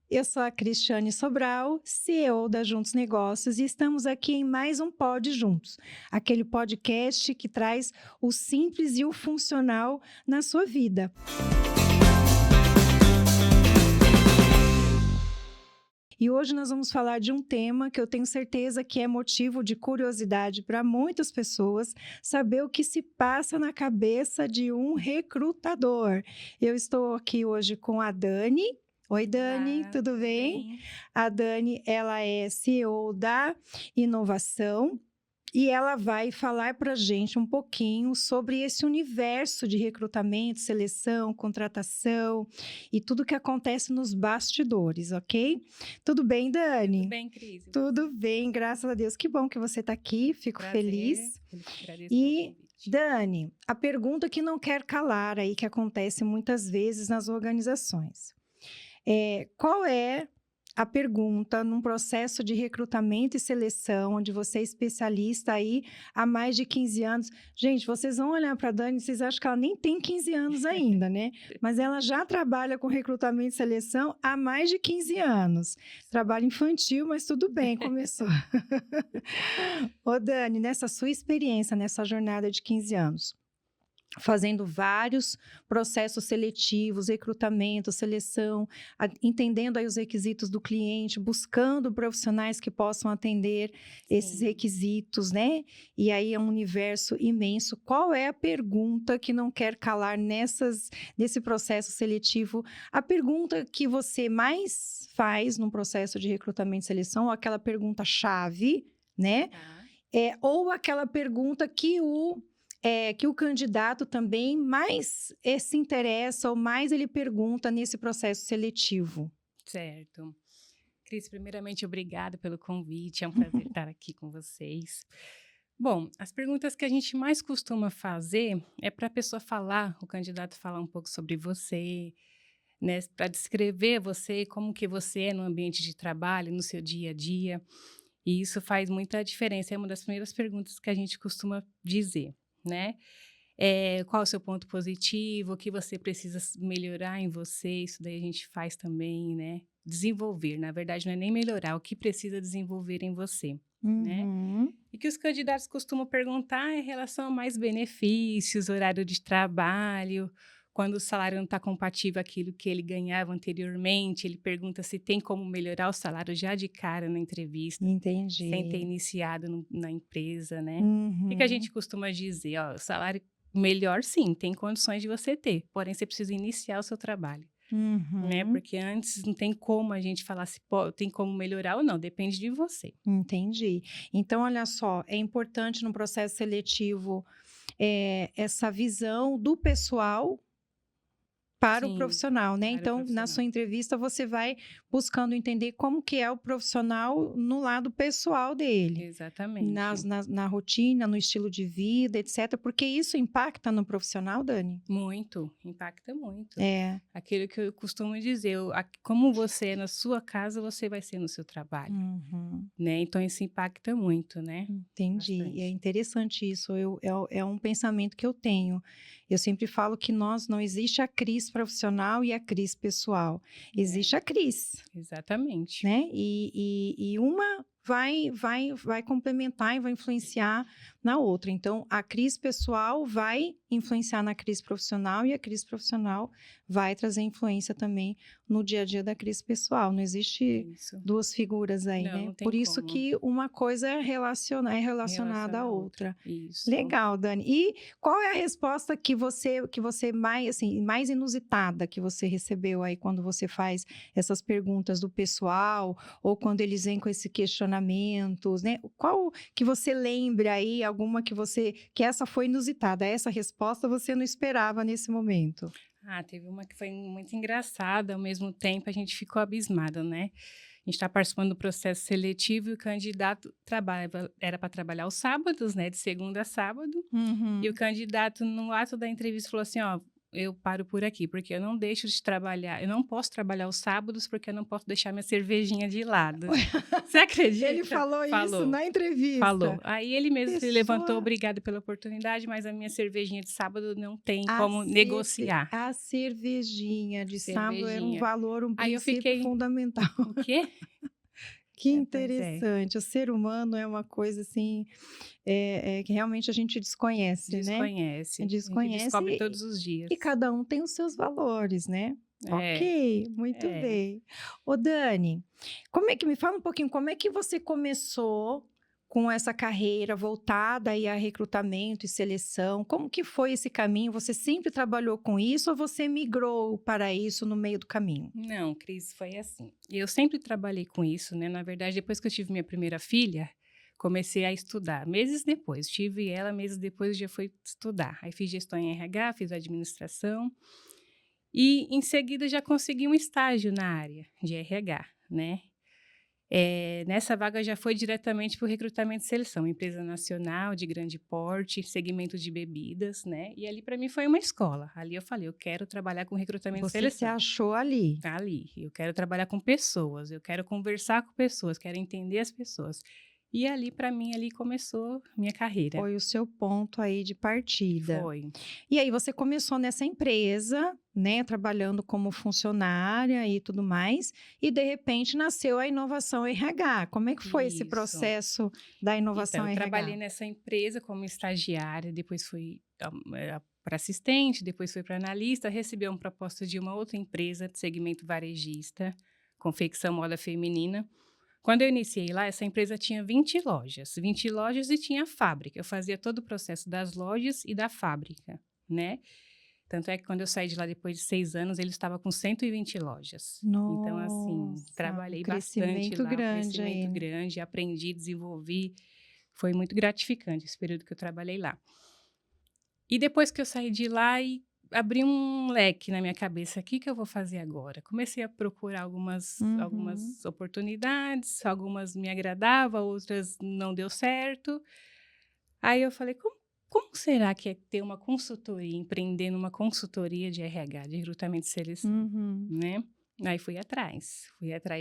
Eu sou a Cristiane Sobral, CEO da Juntos Negócios, e estamos aqui em mais um Pod Juntos, aquele podcast que traz o simples e o funcional na sua vida. E hoje nós vamos falar de um tema que eu tenho certeza que é motivo de curiosidade para muitas pessoas, saber o que se passa na cabeça de um recrutador. Eu estou aqui hoje com a Dani. Oi, Dani, Olá, tudo bem? A Dani, ela é CEO da Inovação e ela vai falar para a gente um pouquinho sobre esse universo de recrutamento, seleção, contratação e tudo que acontece nos bastidores, ok? Tudo bem, Dani? Tudo bem, Cris? E Tudo você? bem, graças a Deus. Que bom que você está aqui, fico Prazer, feliz. eu que agradeço pelo E, convite. Dani, a pergunta que não quer calar aí, que acontece muitas vezes nas organizações. Qual é a pergunta num processo de recrutamento e seleção, onde você é especialista aí há mais de 15 anos? Gente, vocês vão olhar para a Dani, vocês acham que ela nem tem 15 anos ainda, né? Mas ela já trabalha com recrutamento e seleção há mais de 15 anos. Trabalho infantil, mas tudo bem, começou. Ô Dani, nessa sua experiência, nessa jornada de 15 anos, fazendo vários processos seletivos, recrutamento, seleção, entendendo aí os requisitos do cliente, buscando profissionais que possam atender esses Sim. requisitos, né? E aí é um universo imenso. Qual é a pergunta que não quer calar nesse processo seletivo? A pergunta que você mais faz num processo de recrutamento e seleção, ou aquela pergunta-chave, né? Tá. Ou aquela pergunta que o candidato também mais se interessa ou mais ele pergunta nesse processo seletivo. Certo. Cris, primeiramente, obrigada pelo convite, é um prazer estar aqui com vocês. Bom, as perguntas que a gente mais costuma fazer é para a pessoa falar, o candidato falar um pouco sobre você, né, para descrever você, como que você é no ambiente de trabalho, no seu dia a dia, e isso faz muita diferença, é uma das primeiras perguntas que a gente costuma dizer, né? Qual o seu ponto positivo, o que você precisa melhorar em você, isso daí a gente faz também, né? Desenvolver, na verdade não é nem melhorar, o que precisa desenvolver em você, né? Uhum. E que os candidatos costumam perguntar é em relação a mais benefícios, horário de trabalho, quando o salário não está compatível àquilo que ele ganhava anteriormente, ele pergunta se tem como melhorar o salário já de cara na entrevista, sem ter Entendi. iniciado na empresa, né? O que a Uhum. gente costuma dizer? Ó, o salário melhor sim, tem condições de você ter, porém você precisa iniciar o seu trabalho, né? Uhum. Porque antes não tem como a gente falar se tem como melhorar ou não, depende de você. Entendi. Então, olha só, é importante no processo seletivo essa visão do pessoal para o Sim, profissional, né? para o Então, na profissional. sua entrevista, você vai buscando entender como que é o profissional no lado pessoal dele. Exatamente. Na rotina, no estilo de vida, etc. Porque isso impacta no profissional, Dani? Muito, impacta muito. É. Aquilo que eu costumo dizer, como você é na sua casa, você vai ser no seu trabalho, Uhum. né? Então isso impacta muito, né? Entendi. E é Bastante. interessante isso. É um pensamento que eu tenho. Eu sempre falo que não existe a crise profissional e a crise pessoal. É, Existe a crise, exatamente. né? E uma vai complementar e vai influenciar na outra. Então, a crise pessoal vai influenciar na crise profissional e a crise profissional vai trazer influência também no dia a dia da crise pessoal. Não existe Isso. duas figuras aí, Não, né? não tem Por isso como que uma coisa é relacionada à relacionar a outra. outra. Isso. Legal, Dani. E qual é a resposta que você mais, assim, mais inusitada que você recebeu aí quando você faz essas perguntas do pessoal ou quando eles vêm com esses questionamentos, né? Qual que você lembra aí, alguma que essa foi inusitada, essa resposta você não esperava nesse momento? Ah, teve uma que foi muito engraçada, ao mesmo tempo a gente ficou abismado, né? A gente está participando do processo seletivo e o candidato era para trabalhar aos sábados, né? De segunda a sábado. E o Uhum. candidato, no ato da entrevista, falou assim: ó, eu paro por aqui, porque eu não deixo de trabalhar, eu não posso trabalhar os sábados, porque eu não posso deixar minha cervejinha de lado. Você Ele acredita? falou isso Falou, na falou. entrevista. Aí ele mesmo se levantou, Pessoa, obrigado pela oportunidade, mas a minha cervejinha de sábado não tem a, como negociar. a cervejinha de sábado era um Cervejinha. valor, um Aí eu princípio fiquei, fundamental. o quê? Que Pois é, interessante. O ser humano é uma coisa assim, que realmente a gente desconhece, né? desconhece. A gente Desconhece descobre todos os e dias. cada um tem os seus valores, né? É, Ok, muito é. bem. Ô, Dani, me fala um pouquinho, como é que você começou com essa carreira voltada aí a recrutamento e seleção? Como que foi esse caminho? Você sempre trabalhou com isso ou você migrou para isso no meio do caminho? Não, Cris, foi assim. Eu sempre trabalhei com isso, né? Na verdade, depois que eu tive minha primeira filha, comecei a estudar. Meses depois, tive ela, meses depois eu já fui estudar. Aí fiz gestão em RH, fiz administração e em seguida já consegui um estágio na área de RH, né? Nessa vaga já foi diretamente para o recrutamento e seleção, empresa nacional de grande porte, segmento de bebidas, né? E ali para mim foi uma escola. Ali eu falei, eu quero trabalhar com recrutamento e Você se seleção. achou ali? Tá ali. Eu quero trabalhar com pessoas, eu quero conversar com pessoas, quero entender as pessoas. E ali, para mim, ali começou minha carreira. Foi o seu ponto aí de partida. Foi. E aí você começou nessa empresa, né, trabalhando como funcionária e tudo mais, e de repente nasceu a inovação RH. Como é que foi esse Isso. processo da inovação Então, eu RH? trabalhei nessa empresa como estagiária, depois fui para assistente, depois fui para analista, recebi uma proposta de uma outra empresa de segmento varejista, confecção moda feminina. Quando eu iniciei lá, essa empresa tinha 20 lojas e tinha a fábrica. Eu fazia todo o processo das lojas e da fábrica, né? Tanto é que quando eu saí de lá depois de 6 anos, ele estava com 120 lojas. Então, assim, Nossa, um trabalhei bastante crescimento lá, um grande aí, crescimento né? grande, aprendi, desenvolvi. Foi muito gratificante esse período que eu trabalhei lá. E depois que eu saí de lá e abri um leque na minha cabeça, o que que eu vou fazer agora? Comecei a procurar Uhum. algumas oportunidades, algumas me agradavam, outras não deu certo. Aí eu falei, como será que é ter uma consultoria, empreender numa consultoria de RH, de recrutamento e seleção, Uhum. né? Aí fui atrás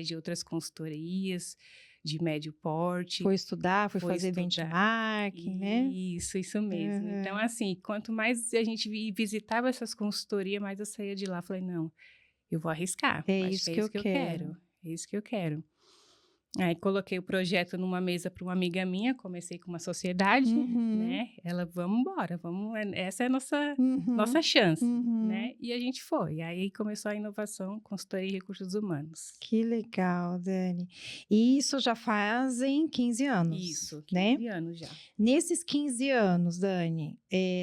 de outras consultorias de médio porte, Foi estudar, foi foi fazer estudar. benchmarking, né? Isso mesmo. Então, Uhum. assim, quanto mais a gente visitava essas consultorias, mais eu saía de lá. Falei, não, eu vou arriscar. É Acho que isso é que isso eu que eu quero. quero. É isso que eu quero. Aí coloquei o projeto numa mesa para uma amiga minha, comecei com uma sociedade, Uhum. né? Ela, vamos embora, essa é a nossa Uhum. chance, Uhum. né? E a gente foi. Aí começou a inovação, consultoria e recursos humanos. Que legal, Dani. E isso já fazem 15 anos, Isso, né? 15 anos já. Nesses 15 anos, Dani,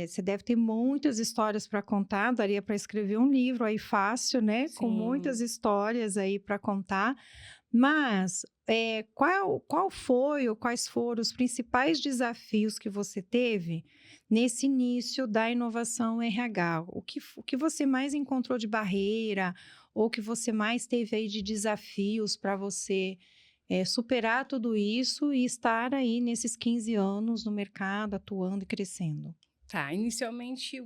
você deve ter muitas histórias para contar, daria para escrever um livro aí fácil, né? Com muitas Sim. histórias aí para contar. Mas qual foi ou quais foram os principais desafios que você teve nesse início da inovação RH? O que você mais encontrou de barreira ou que você mais teve aí de desafios para você superar tudo isso e estar aí nesses 15 anos no mercado, atuando e crescendo? Tá, inicialmente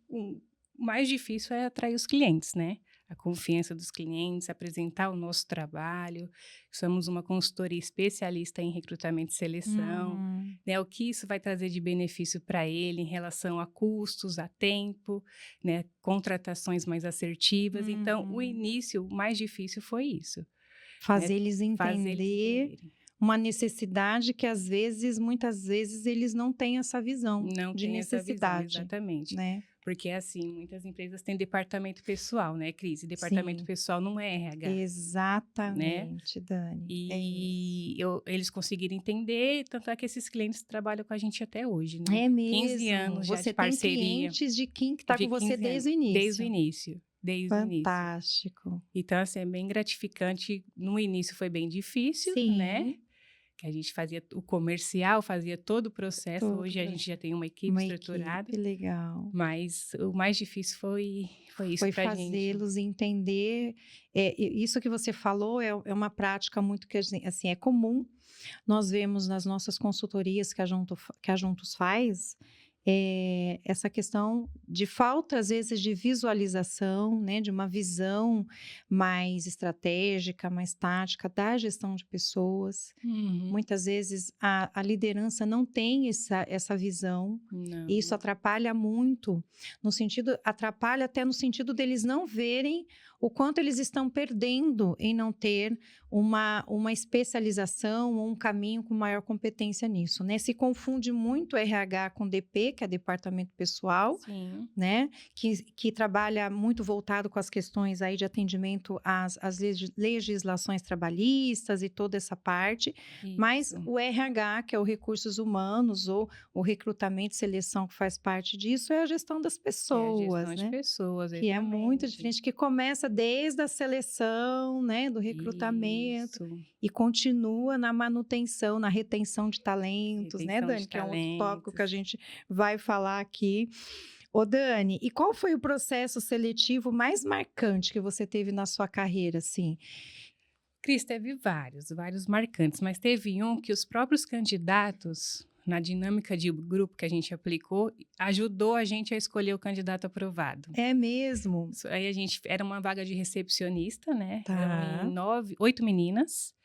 o mais difícil é atrair os clientes, né? A confiança dos clientes, apresentar o nosso trabalho. Somos uma consultoria especialista em recrutamento e seleção, Hum, né? O que isso vai trazer de benefício para ele em relação a custos, a tempo, né? Contratações mais assertivas. Então, o uhum. início, o mais difícil foi isso, né? Fazer eles Fazer eles entender entenderem. uma necessidade que às vezes, muitas vezes, eles não têm essa visão Não de tem essa visão, necessidade, exatamente. né? Porque, assim, muitas empresas têm departamento pessoal, né, Cris? E departamento Sim, pessoal não é RH, né? exatamente, Dani. É isso. E eles conseguiram entender, tanto é que esses clientes trabalham com a gente até hoje, né? É 15 mesmo. anos já de Você tem parceria, clientes de quem que está de com você 15 anos, desde o desde o início. início, desde o início. Fantástico. Então, assim, é bem gratificante. No início foi bem difícil, né? Sim, Que a gente fazia o comercial, fazia todo o processo. todo Hoje a gente já tem uma equipe uma estruturada. equipe legal. Mas o mais difícil foi isso Foi pra gente. fazê-los entender. Isso que você falou é uma prática muito que assim, é comum. Nós vemos nas nossas consultorias que a Juntos faz, essa questão de falta, às vezes, de visualização, né, de uma visão mais estratégica, mais tática da gestão de pessoas. Uhum. Muitas vezes a liderança não tem essa visão, e isso Não. atrapalha muito, atrapalha até no sentido deles não verem o quanto eles estão perdendo em não ter uma especialização ou um caminho com maior competência nisso, né? Se confunde muito RH com DP, que é Departamento Pessoal, Sim, né? Que trabalha muito voltado com as questões aí de atendimento às legislações trabalhistas e toda essa parte, mas isso. o RH, que é o Recursos Humanos, ou o recrutamento e seleção, que faz parte disso, é a gestão das É a pessoas, gestão de né? pessoas, Que é muito exatamente. diferente, que começa desde a seleção, né, do recrutamento, Isso. e continua na manutenção, na retenção de talentos, né, Retenção Dani? de Que é um outro tópico que a talentos. gente vai falar aqui. Ô, Dani, e qual foi o processo seletivo mais marcante que você teve na sua carreira, assim? Cris, teve vários marcantes, mas teve um que os próprios candidatos, na dinâmica de grupo que a gente aplicou, ajudou a gente a escolher o candidato aprovado. É mesmo? Isso aí era uma vaga de recepcionista, né? Eram Tá. 8 meninas.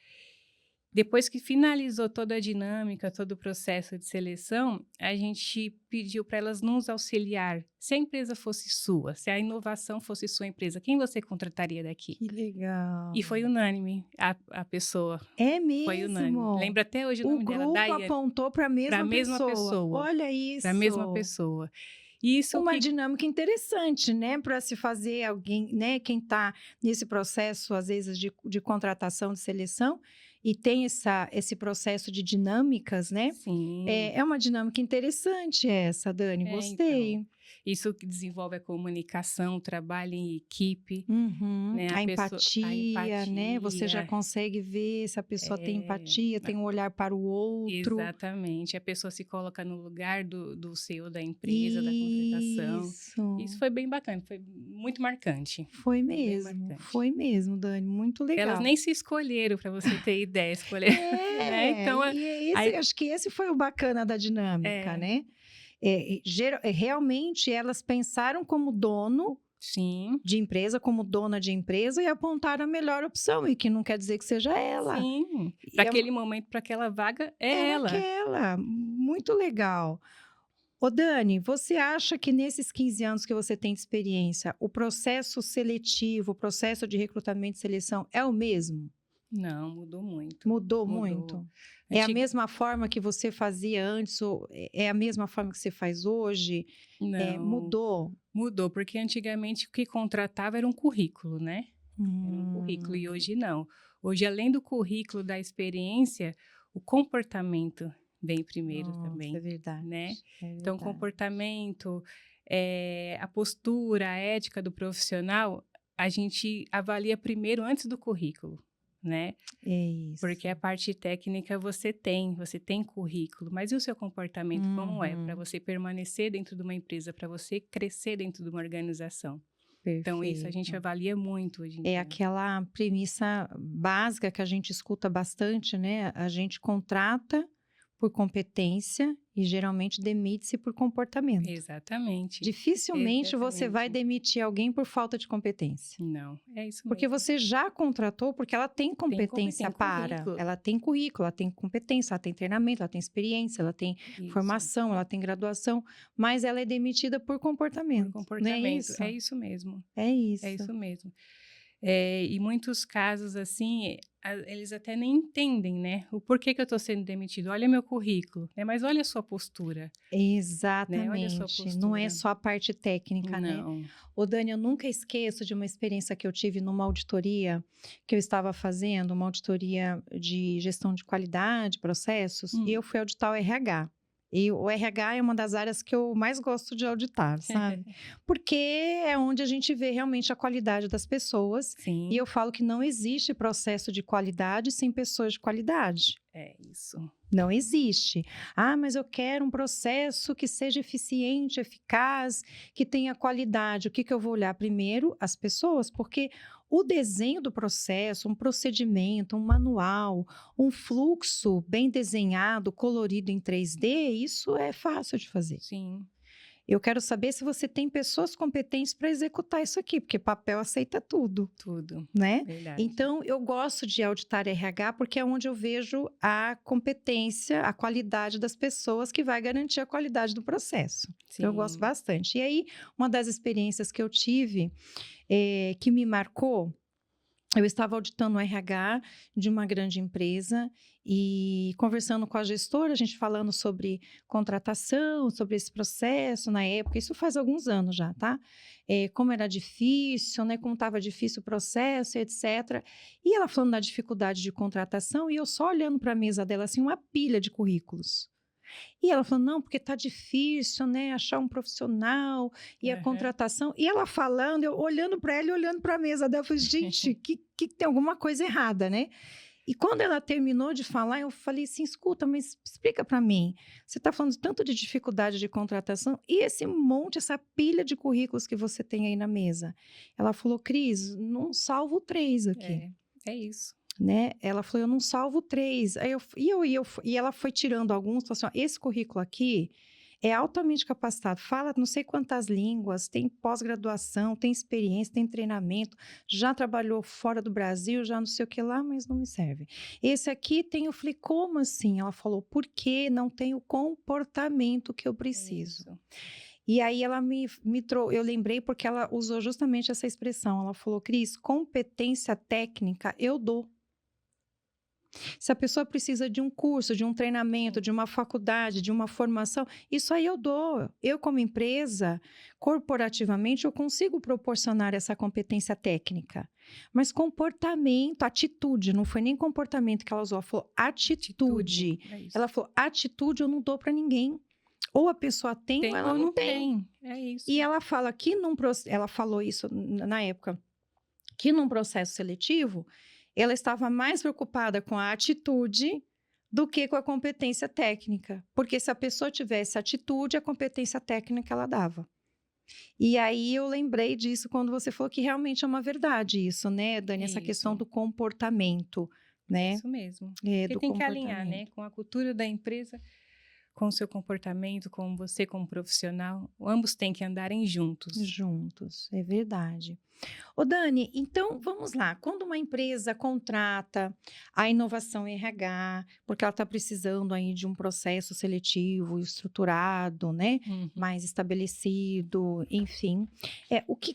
Depois que finalizou toda a dinâmica, todo o processo de seleção, a gente pediu para elas nos auxiliar. Se a empresa fosse sua, se a inovação fosse sua empresa, quem você contrataria daqui? Que legal. E foi unânime a pessoa. É Foi unânime. mesmo? Lembro até hoje o O nome dela, grupo Daiane, apontou para a para a mesma mesma pessoa. pessoa. Olha Para a mesma isso. pessoa. E isso Uma que. dinâmica interessante, né, para se fazer alguém, né, quem está nesse processo, às vezes, de contratação, de seleção, e tem esse processo de dinâmicas, né? Sim. É uma dinâmica interessante essa, Dani, Então. gostei. Isso que desenvolve a comunicação, o trabalho em equipe, Uhum. né? A A empatia, né? Você já empatia. consegue ver se a pessoa tem É, empatia, tem um olhar para o outro. exatamente. A pessoa se coloca no lugar do CEO da empresa, da contratação. Isso Isso. foi bem bacana, foi muito marcante. Foi bem marcante. Foi mesmo, Dani, muito Elas legal. nem se escolheram, para você ter ideia, escolher, né? Então, aí, Acho que esse foi o bacana da dinâmica, é, né? Realmente elas pensaram como dono sim, de empresa, como dona de empresa, e apontaram a melhor opção, e que não quer dizer que seja ela. sim. E Para aquele momento, para aquela vaga, é era ela. aquela, muito legal. Ô Dani, você acha que nesses 15 anos que você tem de experiência, o processo seletivo, o processo de recrutamento e seleção é o mesmo? Não, mudou muito. Mudou Mudou. muito? É a mesma forma que você fazia antes, ou é a mesma forma que você faz hoje? Não, Mudou? mudou, porque antigamente o que contratava era um currículo, né? Era um currículo, e Hum, hoje não. Hoje, além do currículo, da experiência, o comportamento vem primeiro nossa, é também, verdade, né? é Então, o verdade. comportamento, a postura, a ética do profissional, a gente avalia primeiro antes do currículo, né? É Porque isso. a parte técnica você tem currículo, mas e o seu comportamento como é? Para Uhum, você permanecer dentro de uma empresa, para você crescer dentro de uma organização. Então, isso a gente perfeito. avalia muito hoje em É dia. aquela premissa básica que a gente escuta bastante, né? A gente contrata por competência e geralmente demite-se por comportamento. Exatamente, Dificilmente você vai exatamente. demitir alguém por falta de competência. Não, é isso Porque mesmo. você já contratou, porque ela tem Tem competência currículo. ela tem currículo, ela tem competência, ela tem treinamento, ela tem experiência, ela tem Isso, formação, ela tem graduação, mas ela é demitida por por comportamento, não é comportamento. isso? É isso mesmo, É é isso. isso mesmo. E muitos casos, assim, eles até nem entendem, né? O porquê que eu estou sendo demitido. Olha meu currículo, né? Mas olha a sua postura, né? Olha a sua Exatamente. Não é postura. só a parte técnica, né? Não. Ô, Dani, eu nunca esqueço de uma experiência que eu tive numa auditoria que eu estava fazendo, uma auditoria de gestão de qualidade, processos, e eu fui auditar o RH. E o RH é uma das áreas que eu mais gosto de auditar, sabe? Porque é onde a gente vê realmente a qualidade das pessoas. Sim, E eu falo que não existe processo de qualidade sem pessoas de qualidade. é isso. Não existe. Ah, mas eu quero um processo que seja eficiente, eficaz, que tenha qualidade. O que que eu vou olhar primeiro? As pessoas, porque o desenho do processo, um procedimento, um manual, um fluxo bem desenhado, colorido em 3D, isso é fácil de fazer. Sim, Eu quero saber se você tem pessoas competentes para executar isso aqui, porque papel aceita tudo, tudo. né? Verdade. Então, eu gosto de auditar RH porque é onde eu vejo a competência, a qualidade das pessoas que vai garantir a qualidade do processo. Então, eu gosto Sim. bastante. E aí, uma das experiências que eu tive, que me marcou, eu estava auditando o RH de uma grande empresa e conversando com a gestora, a gente falando sobre contratação, sobre esse processo na época, isso faz alguns anos já, tá? Como era difícil, né? Como estava difícil o processo, etc. E ela falando da dificuldade de contratação e eu só olhando para a mesa dela, assim, uma pilha de currículos. E ela falou, não, porque tá difícil, né, achar um profissional e a Aham. contratação. E ela falando, eu olhando para ela e olhando para a mesa dela, eu falei, gente, que tem alguma coisa errada, né? E quando ela terminou de falar, eu falei assim, escuta, mas explica para mim, você está falando tanto de dificuldade de contratação e esse monte, essa pilha de currículos que você tem aí na mesa? Ela falou, Cris, não salvo 3 aqui. É isso. Né? Ela falou, eu não salvo 3. E ela foi tirando alguns, falou assim, ó, esse currículo aqui é altamente capacitado, fala não sei quantas línguas, tem pós-graduação, tem experiência, tem treinamento, já trabalhou fora do Brasil, já não sei o que lá, mas não me serve. Esse aqui tem, eu falei, como assim? Ela falou, porque não tem o comportamento que eu É preciso. isso. E aí ela me trouxe, eu lembrei porque ela usou justamente essa expressão, ela falou, Cris, competência técnica eu dou. Se a pessoa precisa de um curso, de um treinamento, de uma faculdade, de uma formação, isso aí eu dou. Eu, como empresa, corporativamente, eu consigo proporcionar essa competência técnica. Mas comportamento, atitude, não foi nem comportamento que ela usou, ela falou atitude. É isso. Ela falou, atitude eu não dou para ninguém. Ou a pessoa tem ou Tem ela ou não não tem. tem. É isso. E ela fala que ela falou isso na época, que num processo seletivo, ela estava mais preocupada com a atitude do que com a competência técnica. Porque se a pessoa tivesse atitude, a competência técnica ela dava. E aí eu lembrei disso quando você falou que realmente é uma verdade isso, né, Dani? Essa questão Isso. do comportamento, né? Isso mesmo. Porque Do tem que alinhar, né? comportamento. Com a cultura da empresa, com o seu comportamento, com você como profissional. Ambos têm que andarem juntos. Juntos, é verdade. Ô Dani, então vamos lá. Quando uma empresa contrata a inovação RH, porque ela está precisando aí de um processo seletivo estruturado, né? Uhum. Mais estabelecido, enfim. O que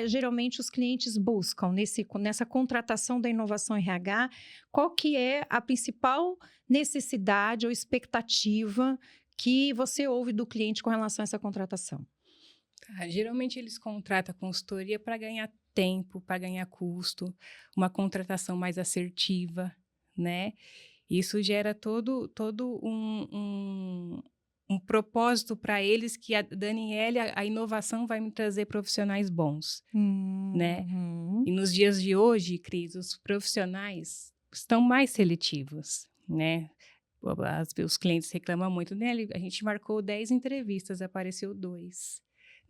geralmente os clientes buscam nessa contratação da inovação RH? Qual que é a principal necessidade ou expectativa que você ouve do cliente com relação a essa contratação? Geralmente eles contratam a consultoria para ganhar tempo, para ganhar custo, uma contratação mais assertiva, né? Isso gera todo um propósito para eles que a Daniele, a inovação vai me trazer profissionais bons, né? Uhum. E nos dias de hoje, Cris, os profissionais estão mais seletivos, né? Os clientes reclamam muito, né? A gente marcou 10 entrevistas, apareceu 2.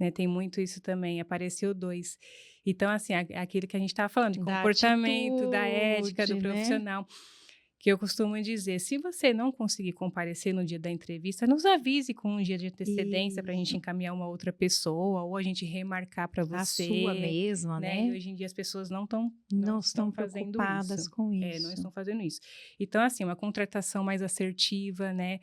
Né, tem muito isso também, apareceu 2. Então, assim, aquilo que a gente estava falando, de Da comportamento, da ética do atitude, né? profissional, que eu costumo dizer, se você não conseguir comparecer no dia da entrevista, nos avise com um dia de antecedência para a gente Isso. encaminhar uma outra pessoa, ou a gente remarcar para A você. sua mesma, Né? E né? hoje em dia as pessoas não Não estão estão fazendo preocupadas isso. com Não isso. estão fazendo isso. Então, assim, uma contratação mais assertiva, né?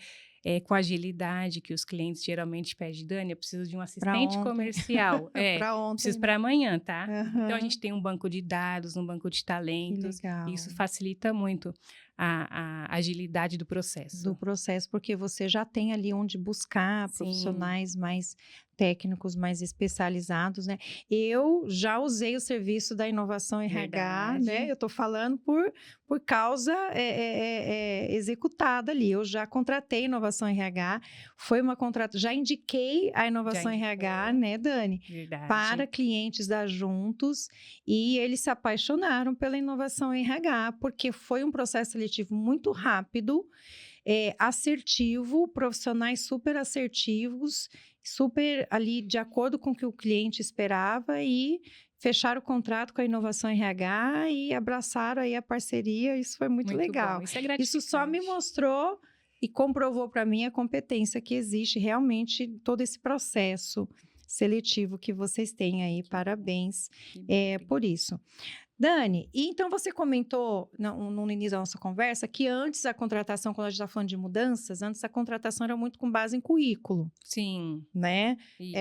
Com agilidade, que os clientes geralmente pedem. Dani, eu preciso de um Para assistente ontem. comercial. Para ontem, Preciso né? para amanhã, tá? Então, a Aham. gente tem um banco de dados, um banco de Que talentos. legal. Isso facilita muito a agilidade do processo. Do processo, porque você já tem ali onde buscar Sim. profissionais mais técnicos mais especializados, né? Eu já usei o serviço da Inovação RH, Verdade. né? Eu estou falando por causa executada ali. Eu já contratei Inovação RH, foi uma já indiquei a Inovação RH, né, Dani? Verdade. Para clientes da Juntos, e eles se apaixonaram pela Inovação RH, porque foi um processo seletivo muito rápido, assertivo, profissionais super assertivos, super ali de acordo com o que o cliente esperava, e fecharam o contrato com a Inovação RH e abraçaram aí a parceria. Isso foi muito legal. Bom. Isso é gratificante. Isso só me mostrou e comprovou para mim a competência que existe realmente em todo esse processo seletivo que vocês têm aí. Parabéns por isso. Dani, e então você comentou no início da nossa conversa que antes a contratação, quando a gente está falando de mudanças, antes a contratação era muito com base em currículo. Sim. Né? Isso.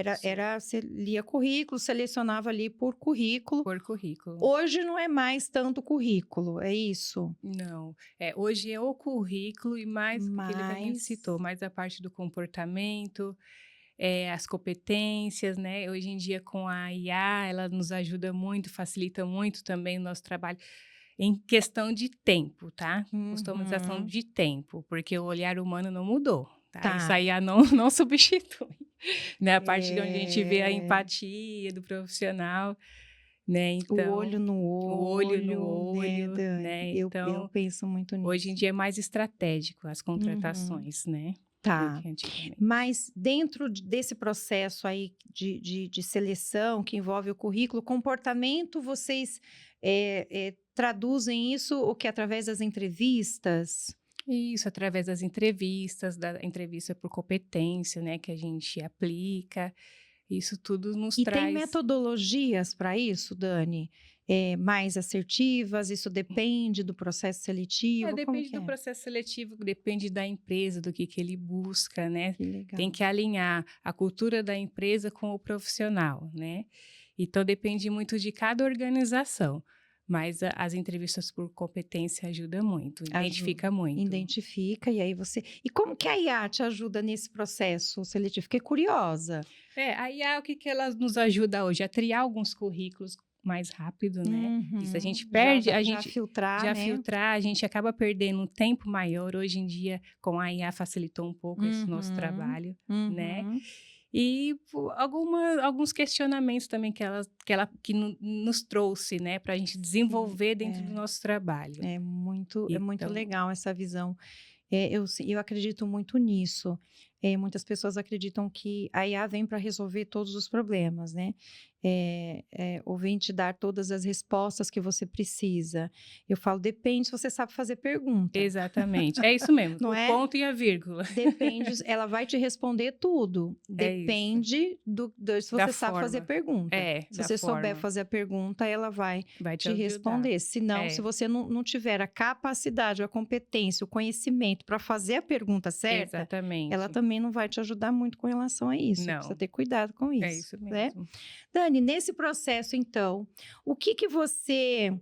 Você lia currículo, selecionava ali por currículo. Por currículo. Hoje não é mais tanto currículo, é isso? Não. Hoje é o currículo e mais aquilo que a gente citou, mais a parte do comportamento, as competências, né? Hoje em dia, com a IA, ela nos ajuda muito, facilita muito também o nosso trabalho em questão de tempo, tá? Customização de tempo, porque o olhar humano não mudou, tá? Isso a IA não substitui, né? A parte de onde a gente vê a empatia do profissional, né? Então, o olho no olho, né? Então, eu penso muito nisso. Hoje em dia é mais estratégico as contratações, né? Tá, mas dentro desse processo aí de seleção que envolve o currículo, comportamento, vocês traduzem isso o que através das entrevistas? Isso, através das entrevistas, da entrevista por competência, né, que a gente aplica, isso tudo nos traz... E tem metodologias para isso, Dani? Mais assertivas? Isso depende do processo seletivo? Depende do processo seletivo, depende da empresa, do que ele busca, né? Que legal. Tem que alinhar a cultura da empresa com o profissional, né? Então, depende muito de cada organização. Mas as entrevistas por competência ajudam muito, identifica muito. Identifica, e aí você... E como que a IA te ajuda nesse processo seletivo? Fiquei curiosa. A IA, o que ela nos ajuda hoje? A triar alguns currículos mais rápido, né? Isso a gente perde, já filtrar, né? Filtrar, a gente acaba perdendo um tempo maior. Hoje em dia, com a IA facilitou um pouco esse nosso trabalho, né? E alguns questionamentos também que nos trouxe, né, para a gente desenvolver dentro do nosso trabalho. É muito legal essa visão. Eu acredito muito nisso. Muitas pessoas acreditam que a IA vem para resolver todos os problemas, né? Ou vem te dar todas as respostas que você precisa. Eu falo, depende se você sabe fazer pergunta. Exatamente, é isso mesmo, não o ponto e a vírgula. Depende, ela vai te responder tudo. Depende se você sabe fazer pergunta. Se você souber fazer a pergunta, ela vai te responder. Senão, se você não tiver a capacidade, a competência, o conhecimento para fazer a pergunta certa, ela também não vai te ajudar muito com relação a isso. Não. Precisa ter cuidado com isso. É isso mesmo. Né? Dani, nesse processo, então, o que você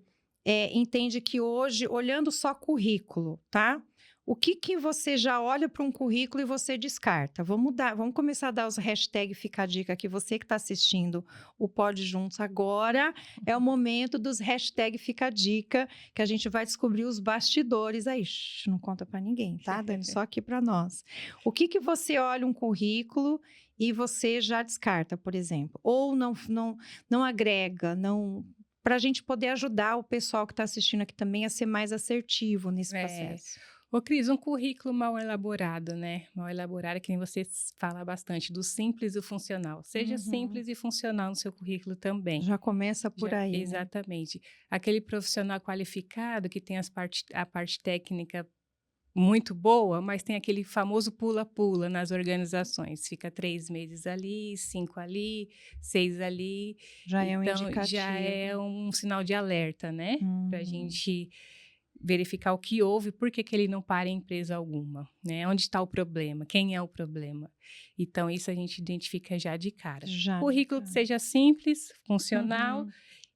entende que hoje, olhando só currículo, tá? O que você já olha para um currículo e você descarta? Vamos começar a dar os hashtags Fica a Dica aqui. Você que está assistindo o Pod Juntos agora, é o momento dos hashtags Fica a Dica, que a gente vai descobrir os bastidores aí. Não conta para ninguém, tá, Dani? Só aqui para nós. O que você olha um currículo e você já descarta, por exemplo? Ou não agrega, para a gente poder ajudar o pessoal que está assistindo aqui também a ser mais assertivo nesse processo. Ô, Cris, um currículo mal elaborado, né? Mal elaborado, que nem você fala bastante, do simples e o funcional. Seja simples e funcional no seu currículo também. Já começa por aí. Exatamente. Né? Aquele profissional qualificado que tem a parte técnica muito boa, mas tem aquele famoso pula-pula nas organizações. Fica 3 meses ali, 5 ali, 6 ali. Já é um indicativo. Já é um sinal de alerta, né? Para a gente verificar o que houve, por que ele não para em empresa alguma, né? Onde está o problema? Quem é o problema? Então, isso a gente identifica já de cara. Currículo que seja simples, funcional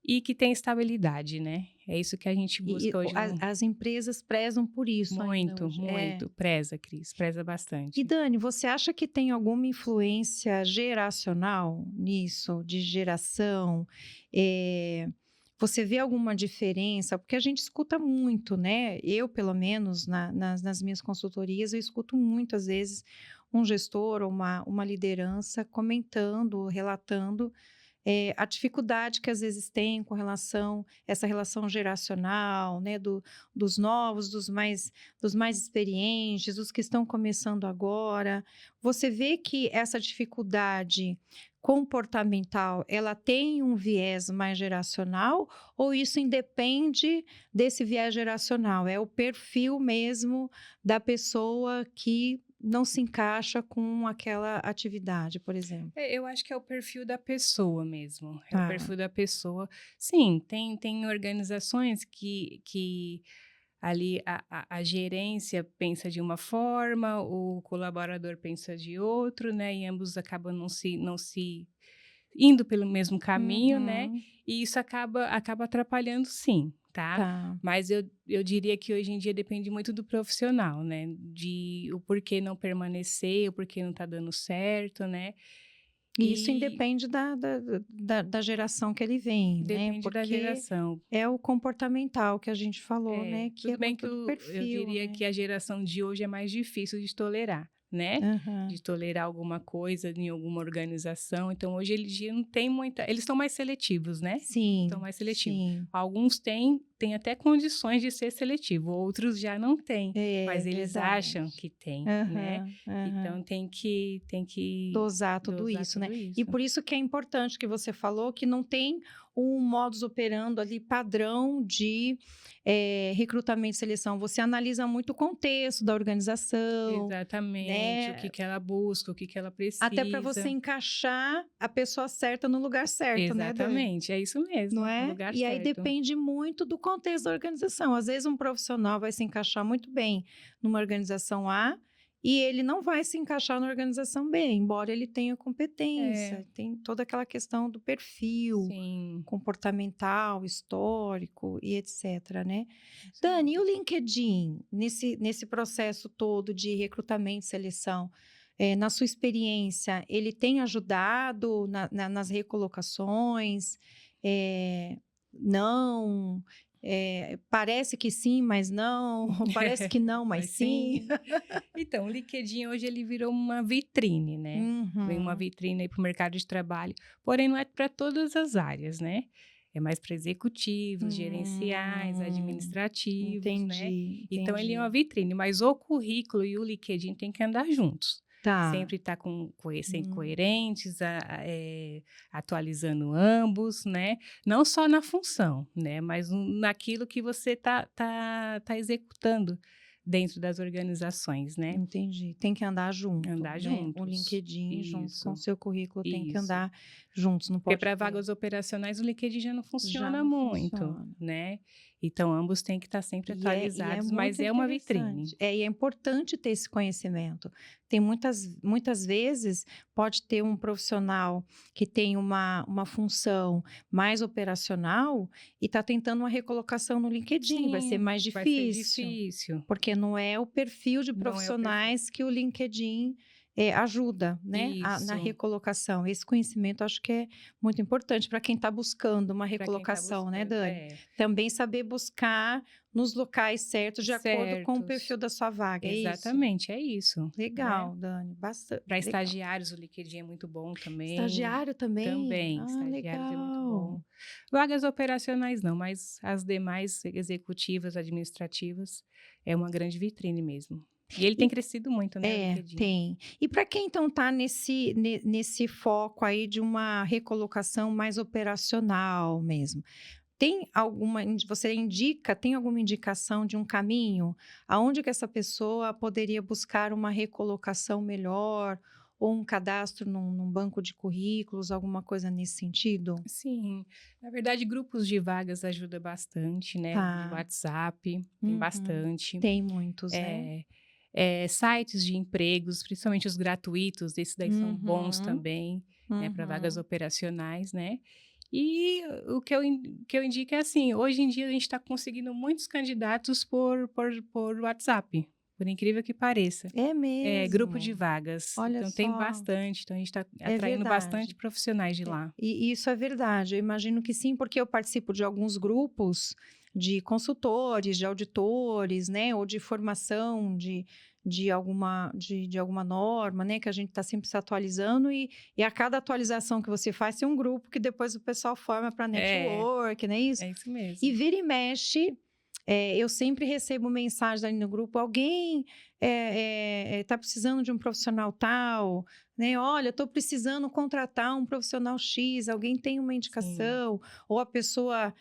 e que tenha estabilidade, né? É isso que a gente busca hoje. As empresas prezam por isso ainda hoje. Muito. Preza, Cris. Preza bastante. E Dani, você acha que tem alguma influência geracional nisso, de geração? Você vê alguma diferença? Porque a gente escuta muito, né? Eu, pelo menos, nas minhas consultorias, eu escuto muito, às vezes, um gestor ou uma liderança comentando, relatando a dificuldade que às vezes tem com relação essa relação geracional, né, dos novos, dos mais experientes, dos que estão começando agora. Você vê que essa dificuldade comportamental, ela tem um viés mais geracional ou isso independe desse viés geracional? É o perfil mesmo da pessoa que não se encaixa com aquela atividade, por exemplo. Eu acho que é o perfil da pessoa mesmo. É o Tá. perfil da pessoa. Sim, tem organizações que ali a gerência pensa de uma forma, o colaborador pensa de outro, né? E ambos acabam não se indo pelo mesmo caminho, né? Uhum. E isso acaba atrapalhando, sim, tá? Tá. Mas eu diria que hoje em dia depende muito do profissional, né? De o porquê não permanecer, o porquê não tá dando certo, né? E isso E independe da geração que ele vem, né? depende da Porque geração. é o comportamental que a gente falou, É, né? Que é tudo bem que muito do eu perfil, diria né? que a geração de hoje é mais difícil de tolerar, né? Aham. De tolerar alguma coisa em alguma organização. Então, hoje eles já não têm muita. Eles estão mais seletivos, né? Estão Sim, mais seletivos. sim. Alguns têm até condições de ser seletivo, outros já não têm, É mas eles verdade. acham que têm, né? Aham, aham. Então, tem que Dosar tudo dosar isso, né? tudo E isso. por isso que é importante que você falou que não tem um modus operandi ali padrão de recrutamento e seleção. Você analisa muito o contexto da organização, Exatamente. O né? que que ela busca, o que ela Até para você precisa. encaixar a pessoa certa no lugar certo, né, Dani? Exatamente, é isso Não mesmo, no é? lugar E aí certo. depende muito do contexto da organização. Às vezes um profissional vai se encaixar muito bem numa organização A e ele não vai se encaixar na organização B, embora ele tenha É, competência, tem toda aquela questão do perfil sim, comportamental, histórico e etc, né? isso Dani, e o mesmo. LinkedIn, nesse processo todo de recrutamento e seleção, na sua experiência, ele tem ajudado nas recolocações? Eh, não? Parece que sim, mas não? Parece que não, mas Mas sim? sim. Então, o LinkedIn hoje ele virou uma vitrine, né? Vem uma Uhum, vitrine aí para o mercado de trabalho, porém não é para todas as áreas, né? É mais para executivos, gerenciais, administrativos, né? entendi, Então, ele é uma entendi. vitrine, mas o currículo e o LinkedIn têm que andar juntos. Tá. Sempre estar sendo Hum. coerentes, atualizando ambos, né? Não só na função, né? Mas naquilo que você tá executando dentro das organizações, né? Entendi. Tem que andar junto, Andar né? O juntos. LinkedIn junto com o Isso, seu currículo tem que isso. andar juntos, não Porque pode para ter. vagas operacionais o LinkedIn já não Já funciona não muito, funciona. né? Então ambos têm que estar sempre E é atualizados, mas muito é uma vitrine. interessante. E é importante ter esse conhecimento. Tem muitas vezes, pode ter um profissional que tem uma função mais operacional e está tentando uma recolocação no LinkedIn. Vai ser Sim, mais vai ser difícil, difícil. porque não é o perfil de Não é o perfil. profissionais que o LinkedIn ajuda, né, na Isso, recolocação. Esse conhecimento acho que é muito importante para quem está buscando uma para quem está recolocação, né, buscando. Dani? É, Também saber buscar nos locais certos, de acordo com o perfil certos. da sua vaga, é isso? Exatamente, é isso, né? Legal, Dani, bastante Para legal. estagiários, o LinkedIn é muito bom também. Estagiário também? Também, Ah, estagiários é muito bom. legal. Vagas operacionais não, mas as demais executivas, administrativas, é uma grande vitrine mesmo. E ele tem E crescido muito, né, o LinkedIn. tem. E para quem então está nesse foco aí de uma recolocação mais operacional mesmo, tem alguma indicação de um caminho aonde que essa pessoa poderia buscar uma recolocação melhor ou um cadastro num banco de currículos, alguma coisa nesse sentido? Sim, na verdade, grupos de vagas ajuda bastante, né? De Tá. WhatsApp, tem Uhum. bastante. Tem muitos, né? É, sites de empregos, principalmente os gratuitos, esses daí são bons Uhum. também, né? Para vagas Uhum. operacionais, né? E o que eu indico é assim, hoje em dia a gente está conseguindo muitos candidatos por WhatsApp, por incrível que pareça. É Grupo de mesmo. vagas. Olha Então tem só, bastante, então a gente está é atraindo bastante verdade. profissionais de lá. E isso é verdade, eu imagino que sim, porque eu participo de alguns grupos de consultores, de auditores, né, ou de formação de alguma norma, né, que a gente está sempre se atualizando e a cada atualização que você faz tem um grupo que depois o pessoal forma para É, network, não é isso? é isso mesmo. E vira e mexe, eu sempre recebo mensagem ali no grupo, alguém está precisando de um profissional tal, né? Olha, estou precisando contratar um profissional X, alguém tem uma Sim. indicação, ou a pessoa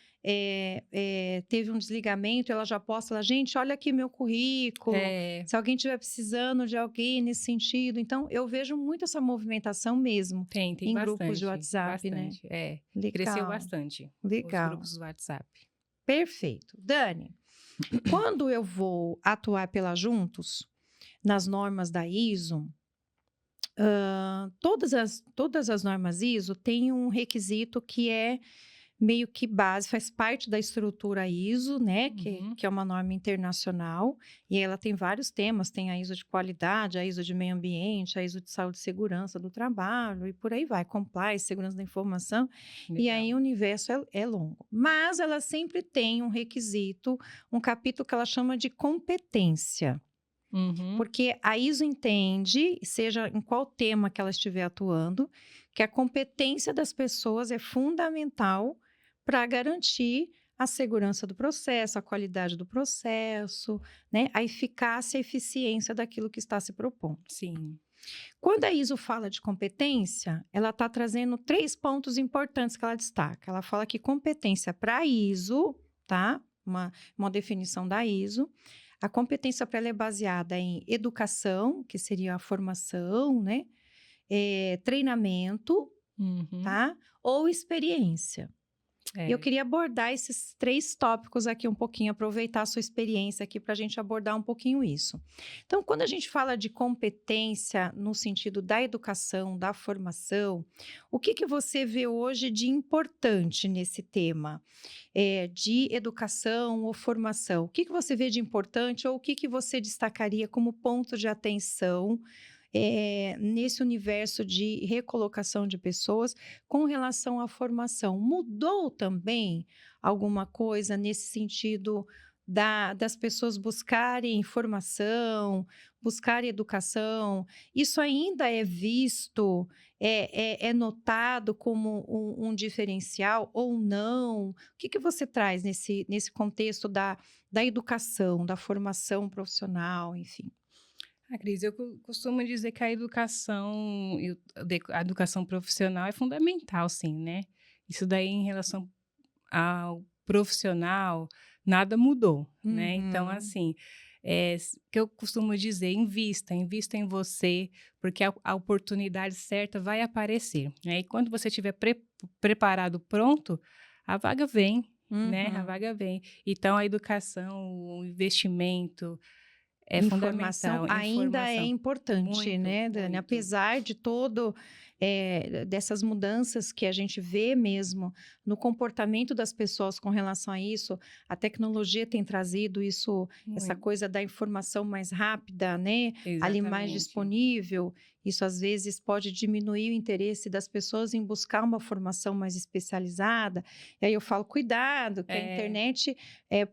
teve um desligamento, ela já posta lá, gente, olha aqui meu currículo, É, se alguém estiver precisando de alguém nesse sentido. Então, eu vejo muito essa movimentação mesmo tem em grupos de bastante, WhatsApp, né? bastante. É, cresceu Legal, bastante os legal. grupos do WhatsApp. Perfeito. Dani, quando eu vou atuar pela Juntos, nas normas da ISO, todas as normas ISO têm um requisito que é meio que base, faz parte da estrutura ISO, né? Uhum. Que é uma norma internacional, e ela tem vários temas: tem a ISO de qualidade, a ISO de meio ambiente, a ISO de saúde e segurança do trabalho, e por aí vai, compliance, segurança da informação, e Legal. aí o universo é longo. Mas ela sempre tem um requisito, um capítulo que ela chama de competência. Uhum. Porque a ISO entende, seja em qual tema que ela estiver atuando, que a competência das pessoas é fundamental para garantir a segurança do processo, a qualidade do processo, né? A eficácia e eficiência daquilo que está se propondo. Sim. Quando a ISO fala de competência, ela está trazendo 3 pontos importantes que ela destaca. Ela fala que competência para a ISO, tá? Uma definição da ISO. A competência para ela é baseada em educação, que seria a formação, né? Treinamento, Uhum. tá? Ou experiência. E eu É. queria abordar esses 3 tópicos aqui um pouquinho, aproveitar a sua experiência aqui para a gente abordar um pouquinho isso. Então, quando a gente fala de competência no sentido da educação, da formação, o que você vê hoje de importante nesse tema? De educação ou formação? O que você vê de importante ou o que você destacaria como ponto de atenção nesse universo de recolocação de pessoas com relação à formação? Mudou também alguma coisa nesse sentido das pessoas buscarem informação, buscarem educação? Isso ainda é visto, é notado como um diferencial ou não? O que você traz nesse contexto da educação, da formação profissional, enfim? Cris, eu costumo dizer que a educação, a educação profissional é fundamental, sim, né? Isso daí em relação ao profissional, nada mudou, né? Então, Uhum. assim, que eu costumo dizer, invista em você, porque a oportunidade certa vai aparecer, né? E quando você estiver preparado, pronto, a vaga vem, né? A Uhum. vaga vem. Então, a educação, o investimento é Informação fundamental, ainda é informação. importante, Muito, né, Dani? muito. Apesar de dessas mudanças que a gente vê mesmo no comportamento das pessoas com relação a isso, a tecnologia tem trazido isso, essa Muito, coisa da informação mais rápida, né? Ali mais exatamente. disponível. Isso às vezes pode diminuir o interesse das pessoas em buscar uma formação mais especializada. E aí eu falo, cuidado, que a É, internet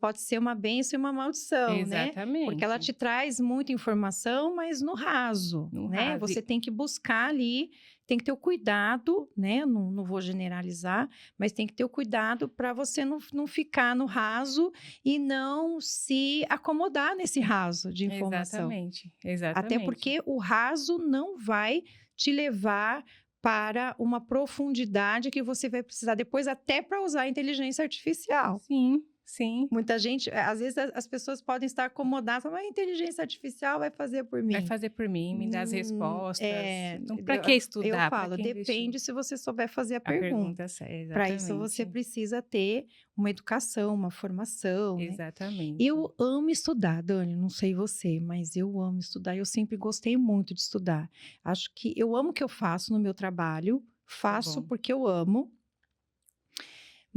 pode ser uma bênção e uma maldição, né? Porque ela exatamente. te traz muita informação, mas no raso, No né? raso. Você tem que buscar ali, tem que ter o cuidado, né? Não vou generalizar, mas tem que ter o cuidado para você não ficar no raso e não se acomodar nesse raso de informação. Exatamente, Até exatamente. porque o raso não vai te levar para uma profundidade que você vai precisar depois até para usar a inteligência artificial. Sim, sim. Muita gente, às vezes as pessoas podem estar acomodadas, mas a inteligência artificial vai fazer por Vai mim. fazer por mim, me dá as respostas. É, Não, para que eu estudar? Para falo, que investir? depende se você souber fazer a A pergunta. pergunta é Para isso você exatamente, precisa ter uma educação, uma formação, né? exatamente. Eu amo estudar, Dani, não sei você, mas eu amo estudar. Eu sempre gostei muito de estudar. Acho que eu amo o que eu faço no meu trabalho, Que faço bom. porque eu amo.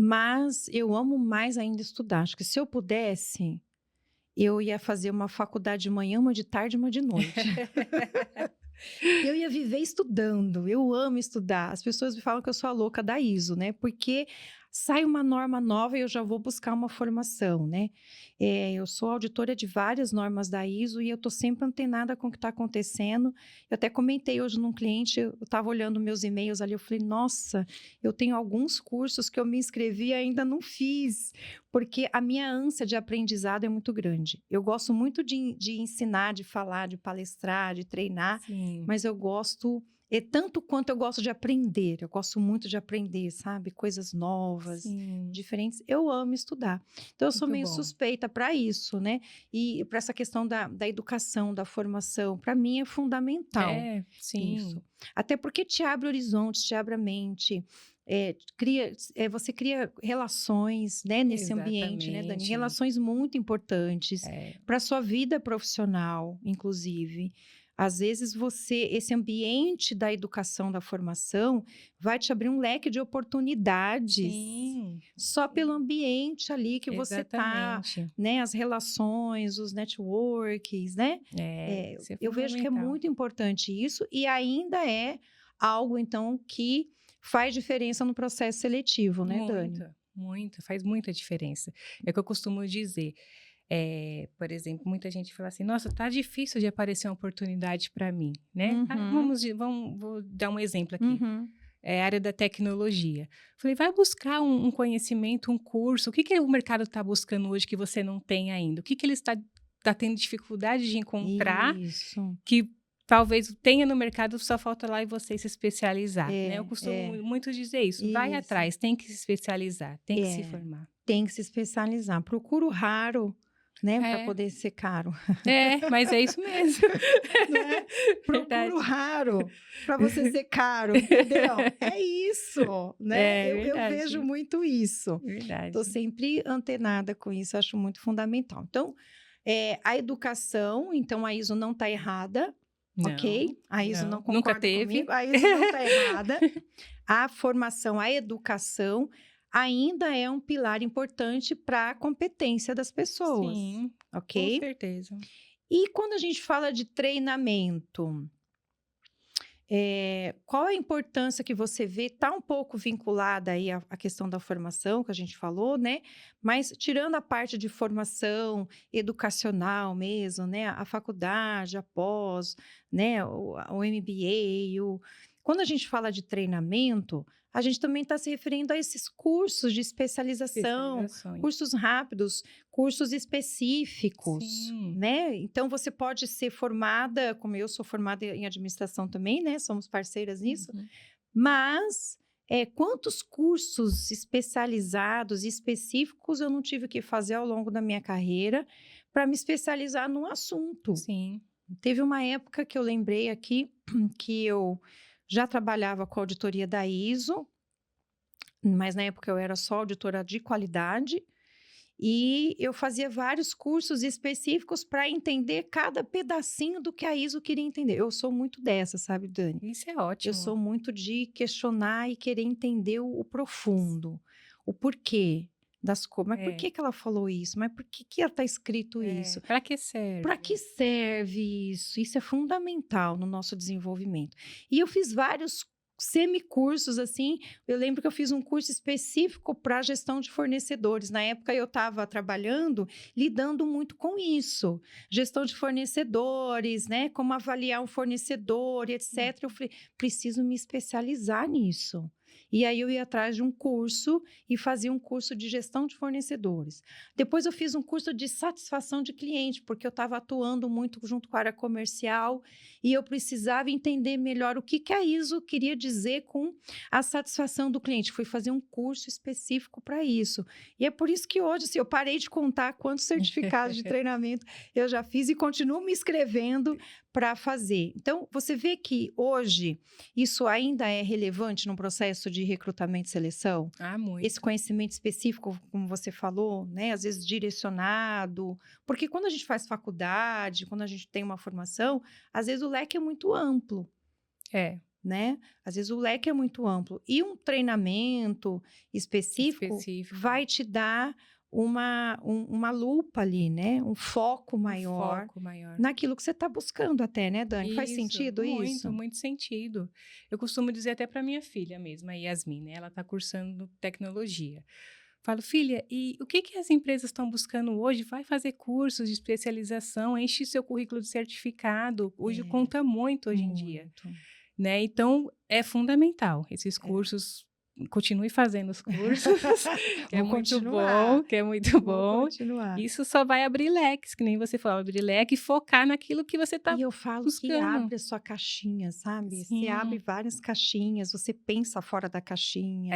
Mas eu amo mais ainda estudar. Acho que se eu pudesse, eu ia fazer uma faculdade de manhã, uma de tarde e uma de noite. Eu ia viver estudando, eu amo estudar. As pessoas me falam que eu sou a louca da ISO, né? Porque sai uma norma nova e eu já vou buscar uma formação, né? Eu sou auditora de várias normas da ISO e eu estou sempre antenada com o que está acontecendo. Eu até comentei hoje num cliente, eu estava olhando meus e-mails ali, eu falei, nossa, eu tenho alguns cursos que eu me inscrevi e ainda não fiz, porque a minha ânsia de aprendizado é muito grande. Eu gosto muito de ensinar, de falar, de palestrar, de treinar, Sim. mas eu gosto, tanto quanto eu gosto de aprender. Eu gosto muito de aprender, sabe? Coisas novas, Sim. diferentes. Eu amo estudar. Então, eu sou Muito meio bom. suspeita para isso, né? E para essa questão da educação, da formação, para mim é fundamental Sim. isso. Até porque te abre horizontes, te abre a mente. Você cria relações, né, nesse ambiente, né, Dani? Exatamente. Relações muito importantes para a sua vida profissional, inclusive. Às vezes esse ambiente da educação, da formação, vai te abrir um leque de oportunidades. Sim. Só pelo ambiente ali que você tá, Exatamente. né? As relações, os networks, né? Isso é Eu vejo que é fundamental. muito importante isso e ainda é algo, então, que faz diferença no processo seletivo, né, Dani? Muito, faz muita diferença. É o que eu costumo dizer. Por exemplo, muita gente fala assim, nossa, tá difícil de aparecer uma oportunidade para mim, né? Uhum, Vou dar um exemplo aqui. uhum. É a área da tecnologia. Falei, vai buscar um conhecimento, um curso. O que que o mercado está buscando hoje que você não tem ainda? O que que ele está tendo dificuldade de encontrar Isso. que talvez tenha no mercado, só falta lá e você se especializar, né? Eu costumo É, muito dizer isso. Vai isso. atrás, tem que se especializar, tem que se É, formar. tem que se especializar. Procura o raro, né, para É, poder ser caro. mas é isso mesmo. Não é? Procura o Verdade. raro para você ser caro, entendeu? É isso, né? É Eu vejo verdade. muito isso. Estou Verdade. sempre antenada com isso, acho muito fundamental. Então, a educação, então a ISO não está errada, Não, ok? A ISO não não, nunca concorda teve. comigo, a ISO não está errada. A formação, a educação ainda é um pilar importante para a competência das pessoas, Sim, com ok? certeza. E quando a gente fala de treinamento, qual a importância que você vê? Está um pouco vinculada aí à questão da formação que a gente falou, né? Mas tirando a parte de formação educacional mesmo, né? A faculdade, a pós, né? O MBA, quando a gente fala de treinamento, a gente também está se referindo a esses cursos de especialização, Especializações. cursos rápidos, cursos específicos, Sim. né? Então, você pode ser formada, como eu sou formada em administração também, né? Somos parceiras nisso. Uhum. Mas, quantos cursos especializados e específicos eu não tive que fazer ao longo da minha carreira para me especializar num assunto? Sim. Teve uma época que eu lembrei aqui que eu já trabalhava com a auditoria da ISO, mas na época eu era só auditora de qualidade. E eu fazia vários cursos específicos para entender cada pedacinho do que a ISO queria entender. Eu sou muito dessa, sabe, Dani? Isso é Eu ótimo. sou muito de questionar e querer entender o profundo, o porquê das coisas. Mas por que que ela falou isso? Mas por que está escrito isso? Para que serve? Para que serve isso? Isso é fundamental no nosso desenvolvimento. E eu fiz vários semicursos assim. Eu lembro que eu fiz um curso específico para gestão de fornecedores. Na época eu estava trabalhando, lidando muito com isso. Gestão de fornecedores, né? Como avaliar um fornecedor, etc. Eu falei, preciso me especializar nisso. E aí eu ia atrás de um curso e fazia um curso de gestão de fornecedores. Depois eu fiz um curso de satisfação de cliente, porque eu estava atuando muito junto com a área comercial e eu precisava entender melhor o que a ISO queria dizer com a satisfação do cliente. Fui fazer um curso específico para isso. E é por isso que hoje, assim, eu parei de contar quantos certificados de treinamento eu já fiz e continuo me inscrevendo para fazer. Então, você vê que hoje isso ainda é relevante no processo de recrutamento e seleção? Muito. Esse conhecimento específico, como você falou, né? Às vezes direcionado. Porque quando a gente faz faculdade, quando a gente tem uma formação, às vezes o leque é muito amplo, né? Às vezes o leque é muito amplo. E um treinamento específico vai te dar uma lupa ali, né? Um foco maior naquilo que você está buscando até, né, Dani? Faz sentido isso? Muito sentido. Eu costumo dizer até para minha filha mesma, a Yasmin, né? Ela está cursando tecnologia. Falo, filha, e o que as empresas estão buscando hoje? Vai fazer cursos de especialização, enche seu currículo de certificado. Hoje conta muito hoje em dia, né? Então, é fundamental esses cursos. Continue fazendo os cursos, que é muito bom, Vou continuar. Isso só vai abrir leques, que nem você falou, abrir leque e focar naquilo que você está buscando. E eu falo que abre a sua caixinha, sabe? Sim. Você abre várias caixinhas, você pensa fora da caixinha.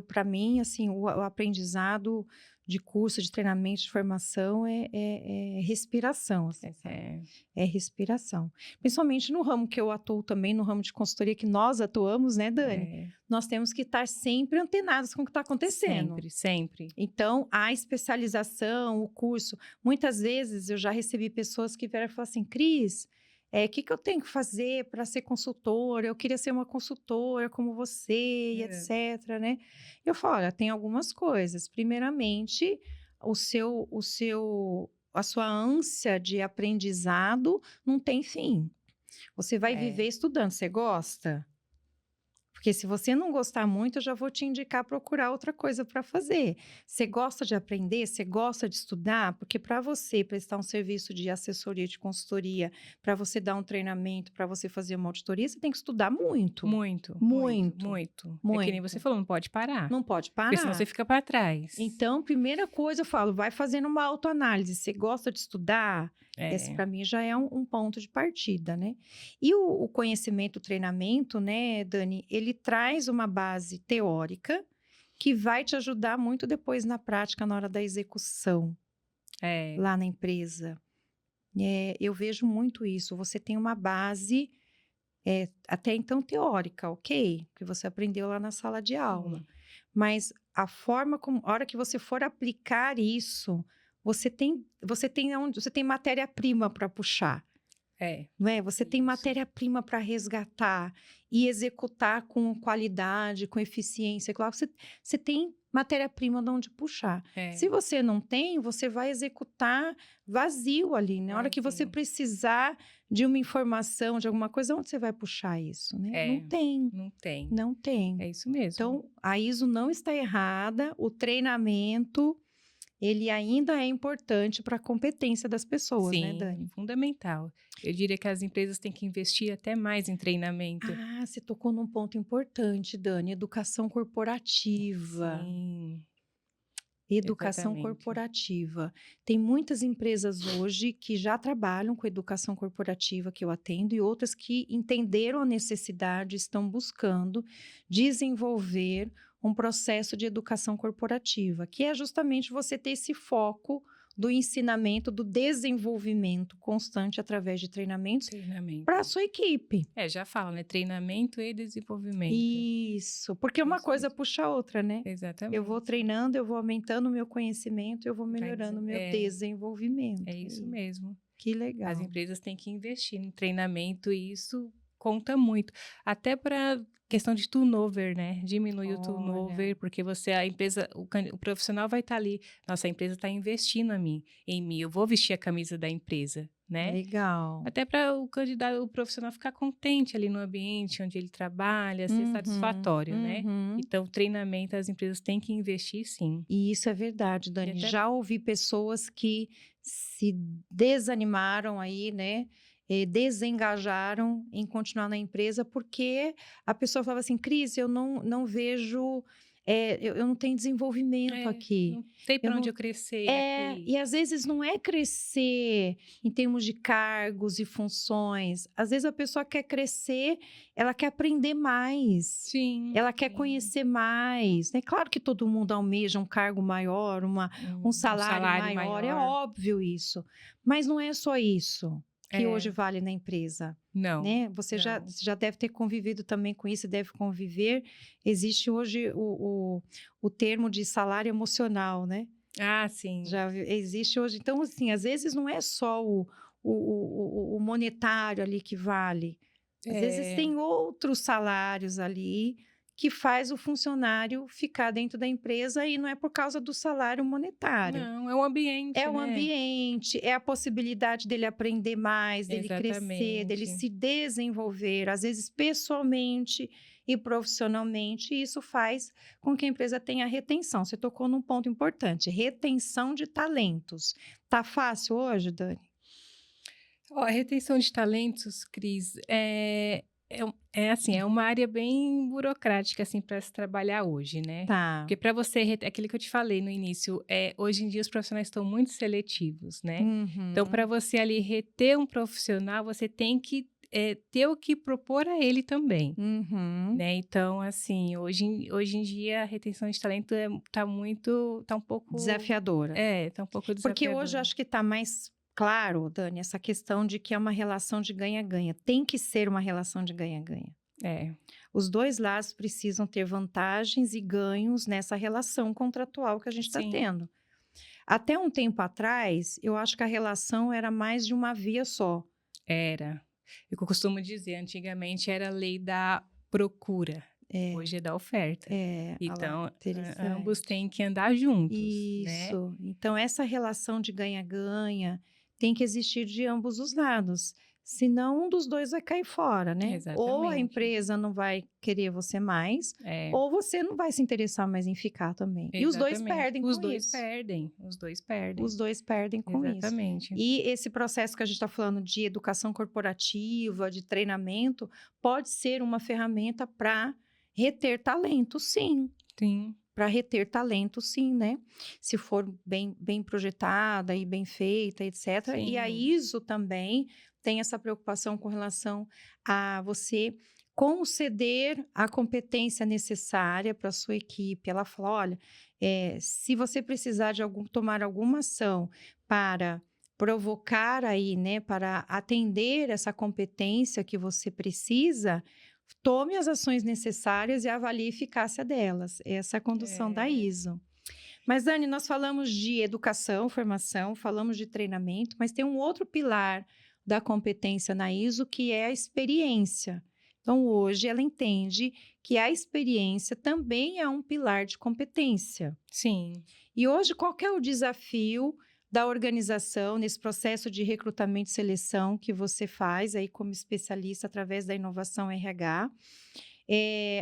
Para mim, assim, o aprendizado de curso, de treinamento, de formação é respiração, assim, sabe? É respiração. Principalmente no ramo que eu atuo também, no ramo de consultoria que nós atuamos, né, Dani? Nós temos que estar sempre antenados com o que está acontecendo. Sempre. Então, a especialização, o curso, muitas vezes eu já recebi pessoas que vieram e falaram assim, Cris, o que eu tenho que fazer para ser consultora? Eu queria ser uma consultora como você, e etc, né? Eu falo, olha, tem algumas coisas. Primeiramente, a sua ânsia de aprendizado não tem fim. Você vai viver estudando. Você gosta? Porque se você não gostar muito, eu já vou te indicar procurar outra coisa para fazer. Você gosta de aprender? Você gosta de estudar? Porque para você prestar um serviço de assessoria, de consultoria, para você dar um treinamento, para você fazer uma auditoria, você tem que estudar muito. Muito. É que nem você falou, não pode parar. Não pode parar. Porque senão você fica para trás. Então, primeira coisa, eu falo, vai fazendo uma autoanálise. Você gosta de estudar? Esse, para mim, já é um ponto de partida, né? E o conhecimento, o treinamento, né, Dani, ele traz uma base teórica que vai te ajudar muito depois na prática, na hora da execução, lá na empresa. Eu vejo muito isso. Você tem uma base, até então teórica, ok? Que você aprendeu lá na sala de aula. Mas a forma como, a hora que você for aplicar isso, você tem matéria-prima para puxar. Não é? Você tem matéria-prima para resgatar e executar com qualidade, com eficiência. Claro, você tem matéria-prima de onde puxar. Se você não tem, você vai executar vazio ali. Na hora que você precisar de uma informação, de alguma coisa, onde você vai puxar isso? Né? Não tem. É isso mesmo. Então, a ISO não está errada, o treinamento, ele ainda é importante para a competência das pessoas, né, Dani? Fundamental. Eu diria que as empresas têm que investir até mais em treinamento. Você tocou num ponto importante, Dani, educação corporativa. Sim. Educação corporativa. Tem muitas empresas hoje que já trabalham com educação corporativa que eu atendo e outras que entenderam a necessidade, estão buscando desenvolver um processo de educação corporativa, que é justamente você ter esse foco do ensinamento, do desenvolvimento constante através de treinamentos para a sua equipe. Já fala, né? Treinamento e desenvolvimento. Isso, porque uma coisa puxa a outra, né? Exatamente. Eu vou treinando, eu vou aumentando o meu conhecimento, eu vou melhorando o meu desenvolvimento. É isso mesmo. Que legal. As empresas têm que investir no treinamento e isso conta muito. Até para questão de turnover, né? Diminuir o turnover, porque a empresa, o profissional vai estar ali. Nossa, a empresa está investindo em mim. Eu vou vestir a camisa da empresa, né? Legal. Até para o profissional ficar contente ali no ambiente onde ele trabalha, ser satisfatório, né? Então, treinamento, as empresas têm que investir, sim. E isso é verdade, Dani. Já ouvi pessoas que se desanimaram aí, né? Desengajaram em continuar na empresa porque a pessoa falava assim, Cris, eu não vejo, eu não tenho desenvolvimento aqui. Não tem para onde eu crescer aqui. E às vezes não é crescer em termos de cargos e funções. Às vezes a pessoa quer crescer, ela quer aprender mais. Sim. Ela quer conhecer mais. É claro que todo mundo almeja um cargo maior, um salário maior, é óbvio isso. Mas não é só isso que hoje vale na empresa. Não. Né? Você já deve ter convivido também com isso, deve conviver. Existe hoje o termo de salário emocional, né? Sim. Já existe hoje. Então, assim, às vezes não é só o monetário ali que vale. Às vezes tem outros salários ali que faz o funcionário ficar dentro da empresa e não é por causa do salário monetário. Não, é o ambiente, É o né? ambiente, é a possibilidade dele aprender mais, dele crescer, dele Exatamente. se desenvolver, às vezes pessoalmente e profissionalmente. E isso faz com que a empresa tenha retenção. Você tocou num ponto importante, retenção de talentos. Tá fácil hoje, Dani? Ó, a retenção de talentos, Cris, assim, é uma área bem burocrática, assim, para se trabalhar hoje, né? Tá. Porque para você, aquilo que eu te falei no início, hoje em dia os profissionais estão muito seletivos, né? Então, para Uhum. você ali reter um profissional, você tem que ter o que propor a ele também, Uhum. né? Então, assim, hoje em dia a retenção de talento tá um pouco, Desafiadora. tá um pouco Porque hoje eu desafiadora. acho que está mais claro, Dani, essa questão de que é uma relação de ganha-ganha. Tem que ser uma relação de ganha-ganha. É, Os dois lados precisam ter vantagens e ganhos nessa relação contratual que a gente está sim. tendo. Até um tempo atrás, eu acho que a relação era mais de uma via só. Era. Eu costumo dizer, antigamente era a lei da procura, É, hoje é da oferta. olha lá, Então, ambos interessante. têm que andar juntos, né? Isso. Então, essa relação de ganha-ganha tem que existir de ambos os lados. Senão, um dos dois vai cair fora, né? Ou a Exatamente. empresa não vai querer você mais, É, ou você não vai se interessar mais em ficar também. E os dois exatamente. perdem Os com dois isso. perdem, os dois perdem. Os dois perdem com isso. Exatamente. E esse processo que a gente está falando de educação corporativa, de treinamento, pode ser uma ferramenta para reter talento, sim. Sim, Para reter talento, sim, né? Se for bem projetada e bem feita, etc. E a sim, ISO também tem essa preocupação com relação a você conceder a competência necessária para a sua equipe. Ela fala, olha, se você precisar de tomar alguma ação para provocar aí, né, para atender essa competência que você precisa, tome as ações necessárias e avalie a eficácia delas. Essa é a condução da é, ISO. Mas, Dani, nós falamos de educação, formação, falamos de treinamento, mas tem um outro pilar da competência na ISO que é a experiência. Então, hoje ela entende que a experiência também é um pilar de competência. sim. E hoje, qual que é o desafio da organização nesse processo de recrutamento e seleção que você faz aí como especialista através da inovação RH?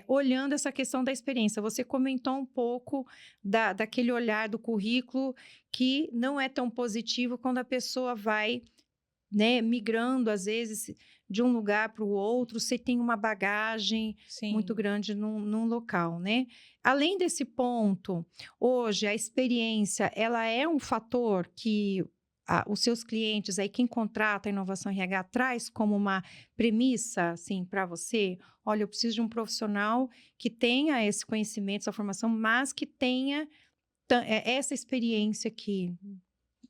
Olhando essa questão da experiência, você comentou um pouco daquele olhar do currículo que não é tão positivo quando a pessoa vai, né, migrando, às vezes, de um lugar para o outro, você tem uma bagagem muito Sim, grande num local, né? Além desse ponto, hoje, a experiência, ela é um fator que os seus clientes, aí quem contrata a inovação RH, traz como uma premissa, assim, para você? Olha, eu preciso de um profissional que tenha esse conhecimento, essa formação, mas que tenha essa experiência aqui.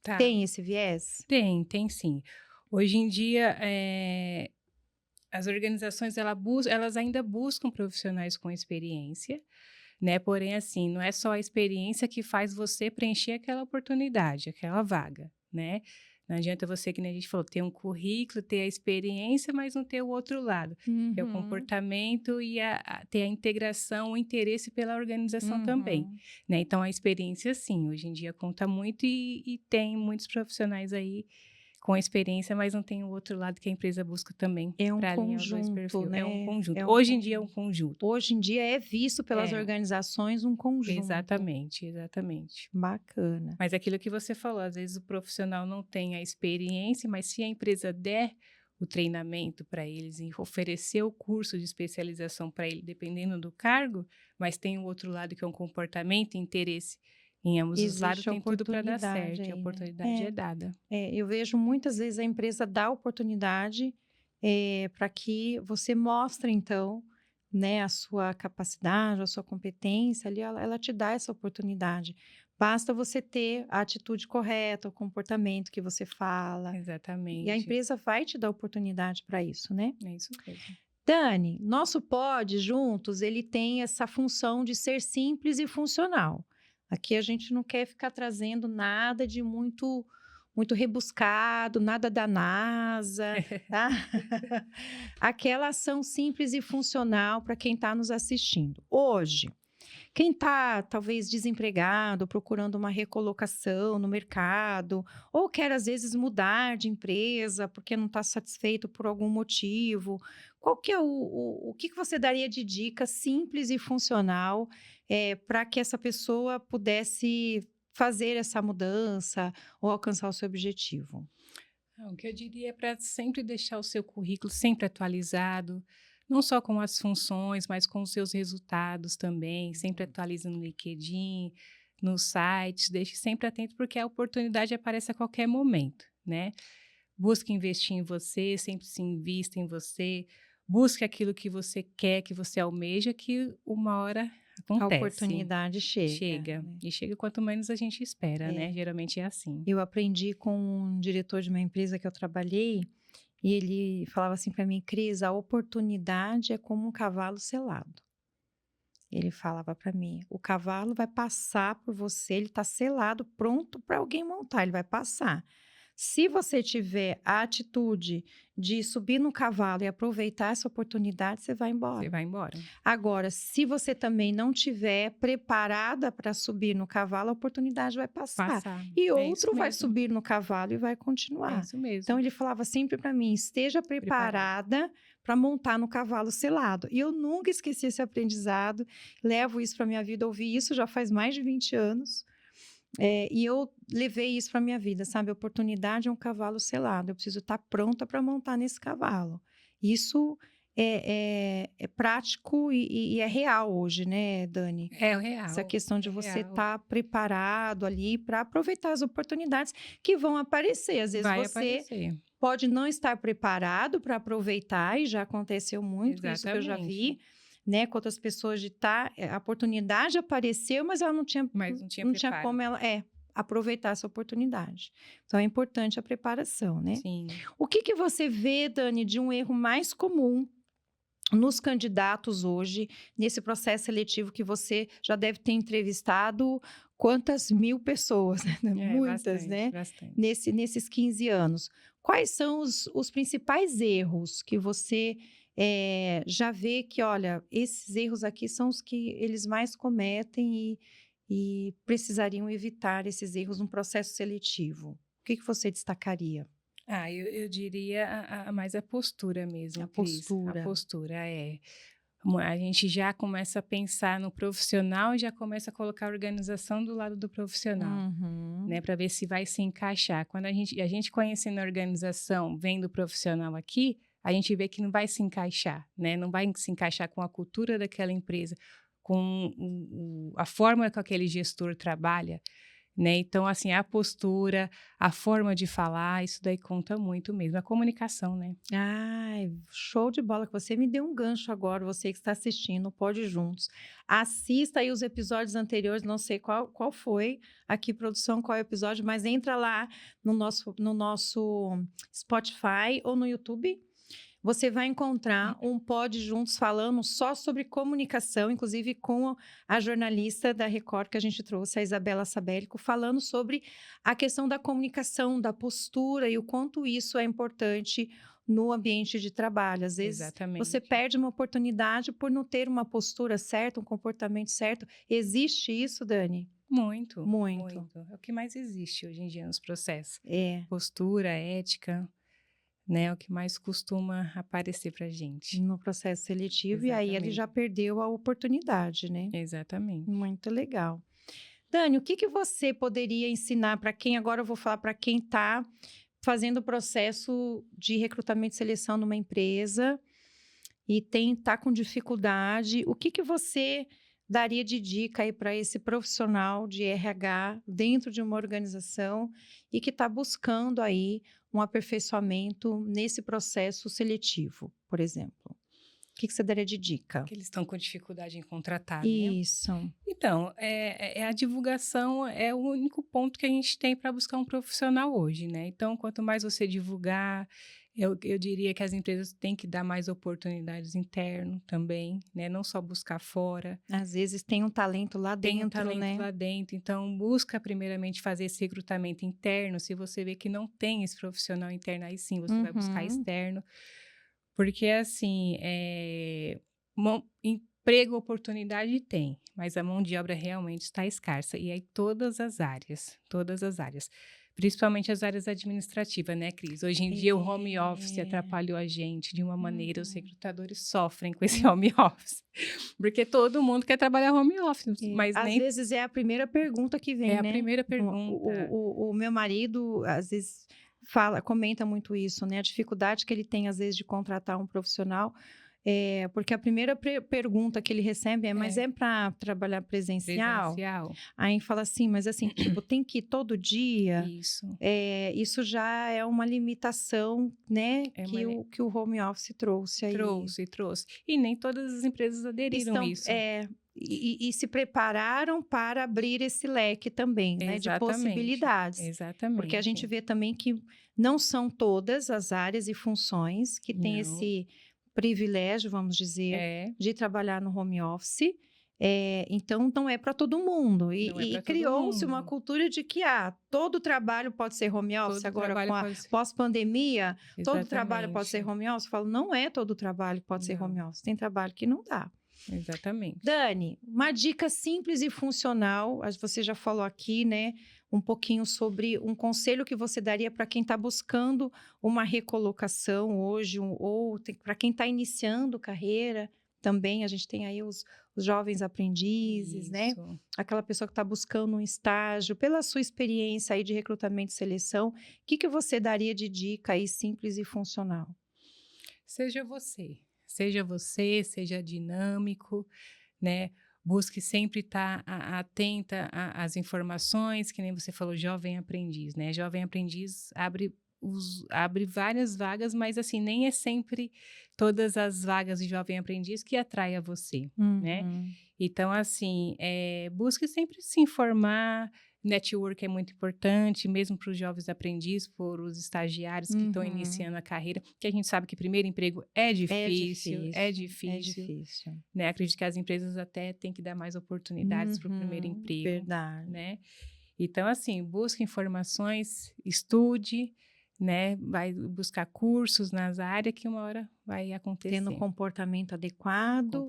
tá. Tem esse viés? Tem sim. Hoje em dia, as organizações elas ainda buscam profissionais com experiência, né? Porém, assim, não é só a experiência que faz você preencher aquela oportunidade, aquela vaga, né? Não adianta você, que nem a gente falou, ter um currículo, ter a experiência, mas não ter o outro lado, que é o Uhum, comportamento e ter a integração, o interesse pela organização também, uhum. né? Então, a experiência, sim, hoje em dia conta muito e tem muitos profissionais aí com experiência, mas não tem o outro lado que a empresa busca também É um para alinhar os dois conjunto, perfis. É um né? conjunto. É um Hoje em dia é um conjunto. conjunto. Hoje em dia é visto pelas É, organizações um conjunto. exatamente, exatamente. Bacana. Mas aquilo que você falou, às vezes o profissional não tem a experiência, mas se a empresa der o treinamento para eles e oferecer o curso de especialização para ele, dependendo do cargo, mas tem o outro lado que é um comportamento e interesse em ambos os lados, Existe a tem tudo para dar oportunidade certo, e a aí, né? oportunidade é dada. Eu vejo muitas vezes a empresa dá a oportunidade para que você mostre, então, né, a sua capacidade, a sua competência ali, ela te dá essa oportunidade. Basta você ter a atitude correta, o comportamento que você fala, e a Exatamente. empresa vai te dar oportunidade para isso, né? É isso mesmo. Dani, nosso pod juntos, ele tem essa função de ser simples e funcional. Aqui a gente não quer ficar trazendo nada de muito muito rebuscado, nada da NASA, tá? Aquela ação simples e funcional para quem está nos assistindo. Hoje, quem está talvez desempregado, procurando uma recolocação no mercado, ou quer às vezes mudar de empresa porque não está satisfeito por algum motivo, qual que é o que você daria de dica simples e funcional para que essa pessoa pudesse fazer essa mudança ou alcançar o seu objetivo? O que eu diria é para sempre deixar o seu currículo sempre atualizado, não só com as funções, mas com os seus resultados também, sempre atualiza no LinkedIn, nos sites, deixe sempre atento, porque a oportunidade aparece a qualquer momento, né? Busque investir em você, sempre se invista em você, busque aquilo que você quer, que você almeja, que uma hora A acontece. oportunidade chega, Chega. né? E chega quanto menos a gente espera, né? É. Geralmente é assim. Eu aprendi com um diretor de uma empresa que eu trabalhei, e ele falava assim para mim: Cris, a oportunidade é como um cavalo selado. Ele falava para mim: o cavalo vai passar por você, ele está selado, pronto para alguém montar, ele vai passar. Se você tiver a atitude de subir no cavalo e aproveitar essa oportunidade, você vai Você embora. vai embora. Agora, se você também não tiver preparada para subir no cavalo, a oportunidade vai passar. Passar. E É outro isso vai mesmo. subir no cavalo e vai É continuar. isso mesmo. Então, ele falava sempre para mim: esteja preparada para montar no cavalo selado. E eu nunca esqueci esse aprendizado, levo isso para minha vida, ouvi isso já faz mais de 20 anos. E eu levei isso para minha vida, sabe? A oportunidade é um cavalo selado, eu preciso estar pronta para montar nesse cavalo. Isso é prático e é real hoje, né, Dani? É o Essa real. questão de É você real. estar preparado ali para aproveitar as oportunidades que vão aparecer. Às vezes Vai você aparecer. pode não estar preparado para aproveitar, e já aconteceu muito isso que eu já Exatamente. vi, né? Com outras pessoas de estar, a oportunidade apareceu, mas ela não tinha, Mas não tinha não tinha preparo. como ela aproveitar essa oportunidade. Então é importante a preparação, né? Sim. O que você vê, Dani, de um erro mais comum nos candidatos hoje, nesse processo seletivo que você já deve ter entrevistado quantas mil pessoas, né? Muitas, né? Bastante. Nesses 15 anos. Quais são os principais erros que você já vê que, olha, esses erros aqui são os que eles mais cometem e precisariam evitar esses erros no processo seletivo? O que você destacaria? Eu diria mais a postura mesmo, A Cris. A postura. postura, é. A gente já começa a pensar no profissional e já começa a colocar a organização do lado do profissional, Uhum. né? Para ver se vai se encaixar. Quando a gente conhecendo a organização, vendo o profissional aqui, a gente vê que não vai se encaixar, né? Não vai se encaixar com a cultura daquela empresa, com a forma que aquele gestor trabalha, né? Então, assim, a postura, a forma de falar, isso daí conta muito mesmo. A comunicação, né? Ai, show de bola, que você me deu um gancho agora, você que está assistindo, pode ir juntos. Assista aí os episódios anteriores, não sei qual foi aqui, produção, qual é o episódio, mas entra lá no nosso Spotify ou no YouTube. Você vai encontrar um Pod Juntos falando só sobre comunicação, inclusive com a jornalista da Record que a gente trouxe, a Isabela Sabélico, falando sobre a questão da comunicação, da postura e o quanto isso é importante no ambiente de trabalho. Às vezes Exatamente. você perde uma oportunidade por não ter uma postura certa, um comportamento certo. Existe isso, Dani? Muito, Muito. muito. É o que mais existe hoje em dia nos processos. É. Postura, ética, né? É o que mais costuma aparecer pra gente. No processo seletivo, e aí ele já perdeu a oportunidade, né? Exatamente. Muito legal. Dani, o que você poderia ensinar para quem, agora eu vou falar para quem está fazendo o processo de recrutamento e seleção numa empresa e tá com dificuldade, o que você daria de dica aí para esse profissional de RH dentro de uma organização e que está buscando aí um aperfeiçoamento nesse processo seletivo, por exemplo? que você daria de dica? Que eles estão com dificuldade em contratar, né? Isso. Então, a divulgação é o único ponto que a gente tem para buscar um profissional hoje, né? Então, quanto mais você divulgar, eu diria que as empresas têm que dar mais oportunidades interno também, né? Não só buscar fora. Às vezes tem um talento lá Tem um dentro, talento né? lá dentro, então busca primeiramente fazer esse recrutamento interno. Se você vê que não tem esse profissional interno, aí sim você vai buscar externo. Porque, assim, emprego, oportunidade tem, mas a mão de obra realmente está escassa. E aí todas as áreas. Principalmente as áreas administrativas, né, Cris? Hoje em dia o home office atrapalhou a gente de uma maneira, os recrutadores sofrem com esse home office. Porque todo mundo quer trabalhar home office, mas Às vezes é a primeira pergunta que vem, é a né? primeira pergunta. O meu marido, às vezes, comenta muito isso, né? A dificuldade que ele tem, às vezes, de contratar um profissional. Porque a primeira pergunta que ele recebe mas é para trabalhar presencial? Aí fala assim, mas assim, tipo, tem que ir todo dia? Isso. Isso já é uma limitação, né? Que o home office trouxe aí. Trouxe. E nem todas as empresas aderiram a isso. E se prepararam para abrir esse leque também, né? De possibilidades. Exatamente. Porque a gente vê também que não são todas as áreas e funções que têm esse privilégio, vamos dizer, de trabalhar no home office. Então, não é para todo mundo. E criou-se uma cultura de que todo trabalho pode ser home office. Agora, com a pós-pandemia, todo trabalho pode ser home office. Eu falo, não é todo trabalho que pode ser home office. Tem trabalho que não dá. Exatamente. Dani, uma dica simples e funcional. Você já falou aqui, né? Um pouquinho sobre um conselho que você daria para quem está buscando uma recolocação hoje, ou para quem está iniciando carreira também. A gente tem aí os jovens aprendizes, né? Aquela pessoa que está buscando um estágio. Pela sua experiência aí de recrutamento e seleção, o que você daria de dica aí simples e funcional? Seja você, seja dinâmico, né? Busque sempre estar atenta às informações, que nem você falou, jovem aprendiz, né? Jovem aprendiz abre várias vagas, mas assim, nem é sempre todas as vagas de jovem aprendiz que atrai a você, né? Então, assim, busque sempre se informar. Network é muito importante, mesmo para os jovens aprendizes, por os estagiários que estão iniciando a carreira, que a gente sabe que primeiro emprego é difícil. Né? Acredito que as empresas até têm que dar mais oportunidades para o primeiro emprego. Verdade. Né? Então, assim, busque informações, estude, né? Vai buscar cursos nas áreas que uma hora vai acontecer. Tendo comportamento adequado.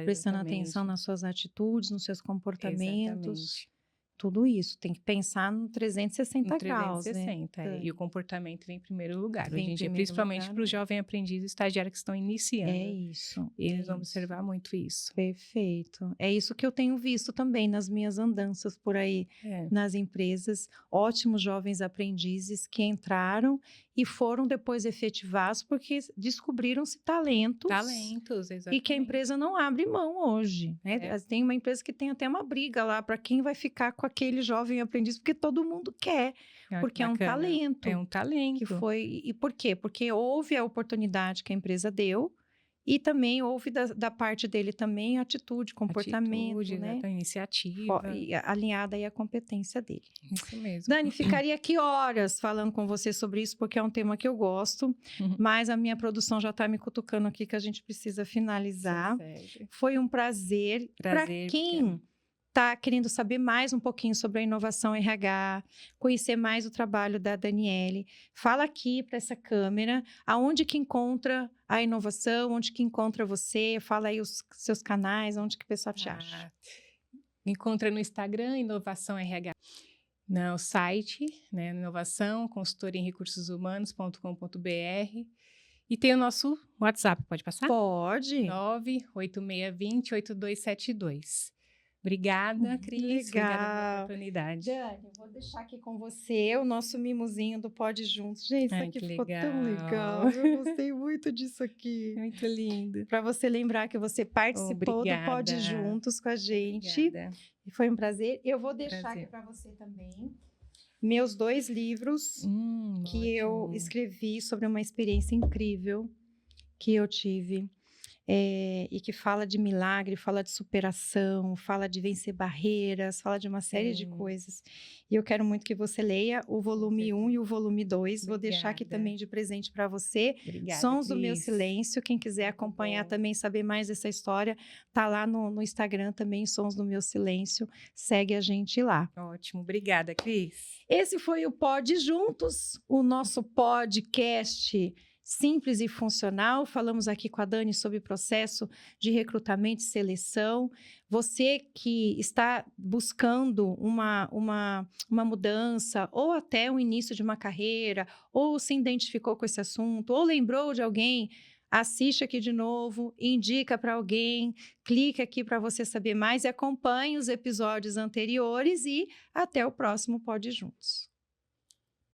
Prestando atenção nas suas atitudes, nos seus comportamentos. Exatamente. Tudo isso, tem que pensar no 360 graus, né? E o comportamento vem em primeiro lugar. Hoje em dia, principalmente para os jovens aprendizes e estagiários que estão iniciando. É isso. Eles vão observar muito isso. Perfeito. É isso que eu tenho visto também nas minhas andanças por aí, nas empresas. Ótimos jovens aprendizes que entraram e foram depois efetivados porque descobriram-se talentos. Exatamente. E que a empresa não abre mão hoje. Né? Tem uma empresa que tem até uma briga lá para quem vai ficar com aquele jovem aprendiz, porque todo mundo quer. Porque é um talento. É um talento. Que foi... E por quê? Porque houve a oportunidade que a empresa deu e também houve da parte dele também atitude, comportamento, né? Iniciativa. Alinhada aí à competência dele. Isso mesmo. Dani, ficaria aqui horas falando com você sobre isso, porque é um tema que eu gosto, mas a minha produção já está me cutucando aqui que a gente precisa finalizar. Foi um prazer. Para quem está querendo saber mais um pouquinho sobre a inovação RH, conhecer mais o trabalho da Daniele, fala aqui para essa câmera, aonde que encontra a inovação, onde que encontra você, fala aí os seus canais, onde que o pessoal te acha. Encontra no Instagram, Inovação RH. No site, né, inovação, consultoria em recursos humanos.com.br. E tem o nosso WhatsApp, pode passar? Pode. 98620-8272. Obrigada, Cris. Obrigada pela oportunidade. Dani, vou deixar aqui com você o nosso mimozinho do Pod Juntos. Gente, isso aqui ficou tão legal. Eu gostei muito disso aqui. Muito lindo. Para você lembrar que você participou do Pod Juntos com a gente. Obrigada. E foi um prazer. Eu vou deixar aqui para você também meus 2 livros que eu escrevi sobre uma experiência incrível que eu tive. e que fala de milagre, fala de superação, fala de vencer barreiras, fala de uma série de Sim. coisas. E eu quero muito que você leia o volume 1 e o volume 2. Vou deixar aqui Obrigada. também de presente para você. Obrigada, Sons do Meu Cris. Silêncio. Quem quiser Muito acompanhar bom. também, saber mais dessa história, tá lá no Instagram também, Sons do Meu Silêncio. Segue a gente lá. Ótimo, obrigada, Cris. Esse foi o Pod Juntos, o nosso podcast simples e funcional. Falamos aqui com a Dani sobre o processo de recrutamento e seleção. Você que está buscando uma mudança, ou até o início de uma carreira, ou se identificou com esse assunto, ou lembrou de alguém, assiste aqui de novo, indica para alguém, clica aqui para você saber mais e acompanhe os episódios anteriores e até o próximo Pod Juntos.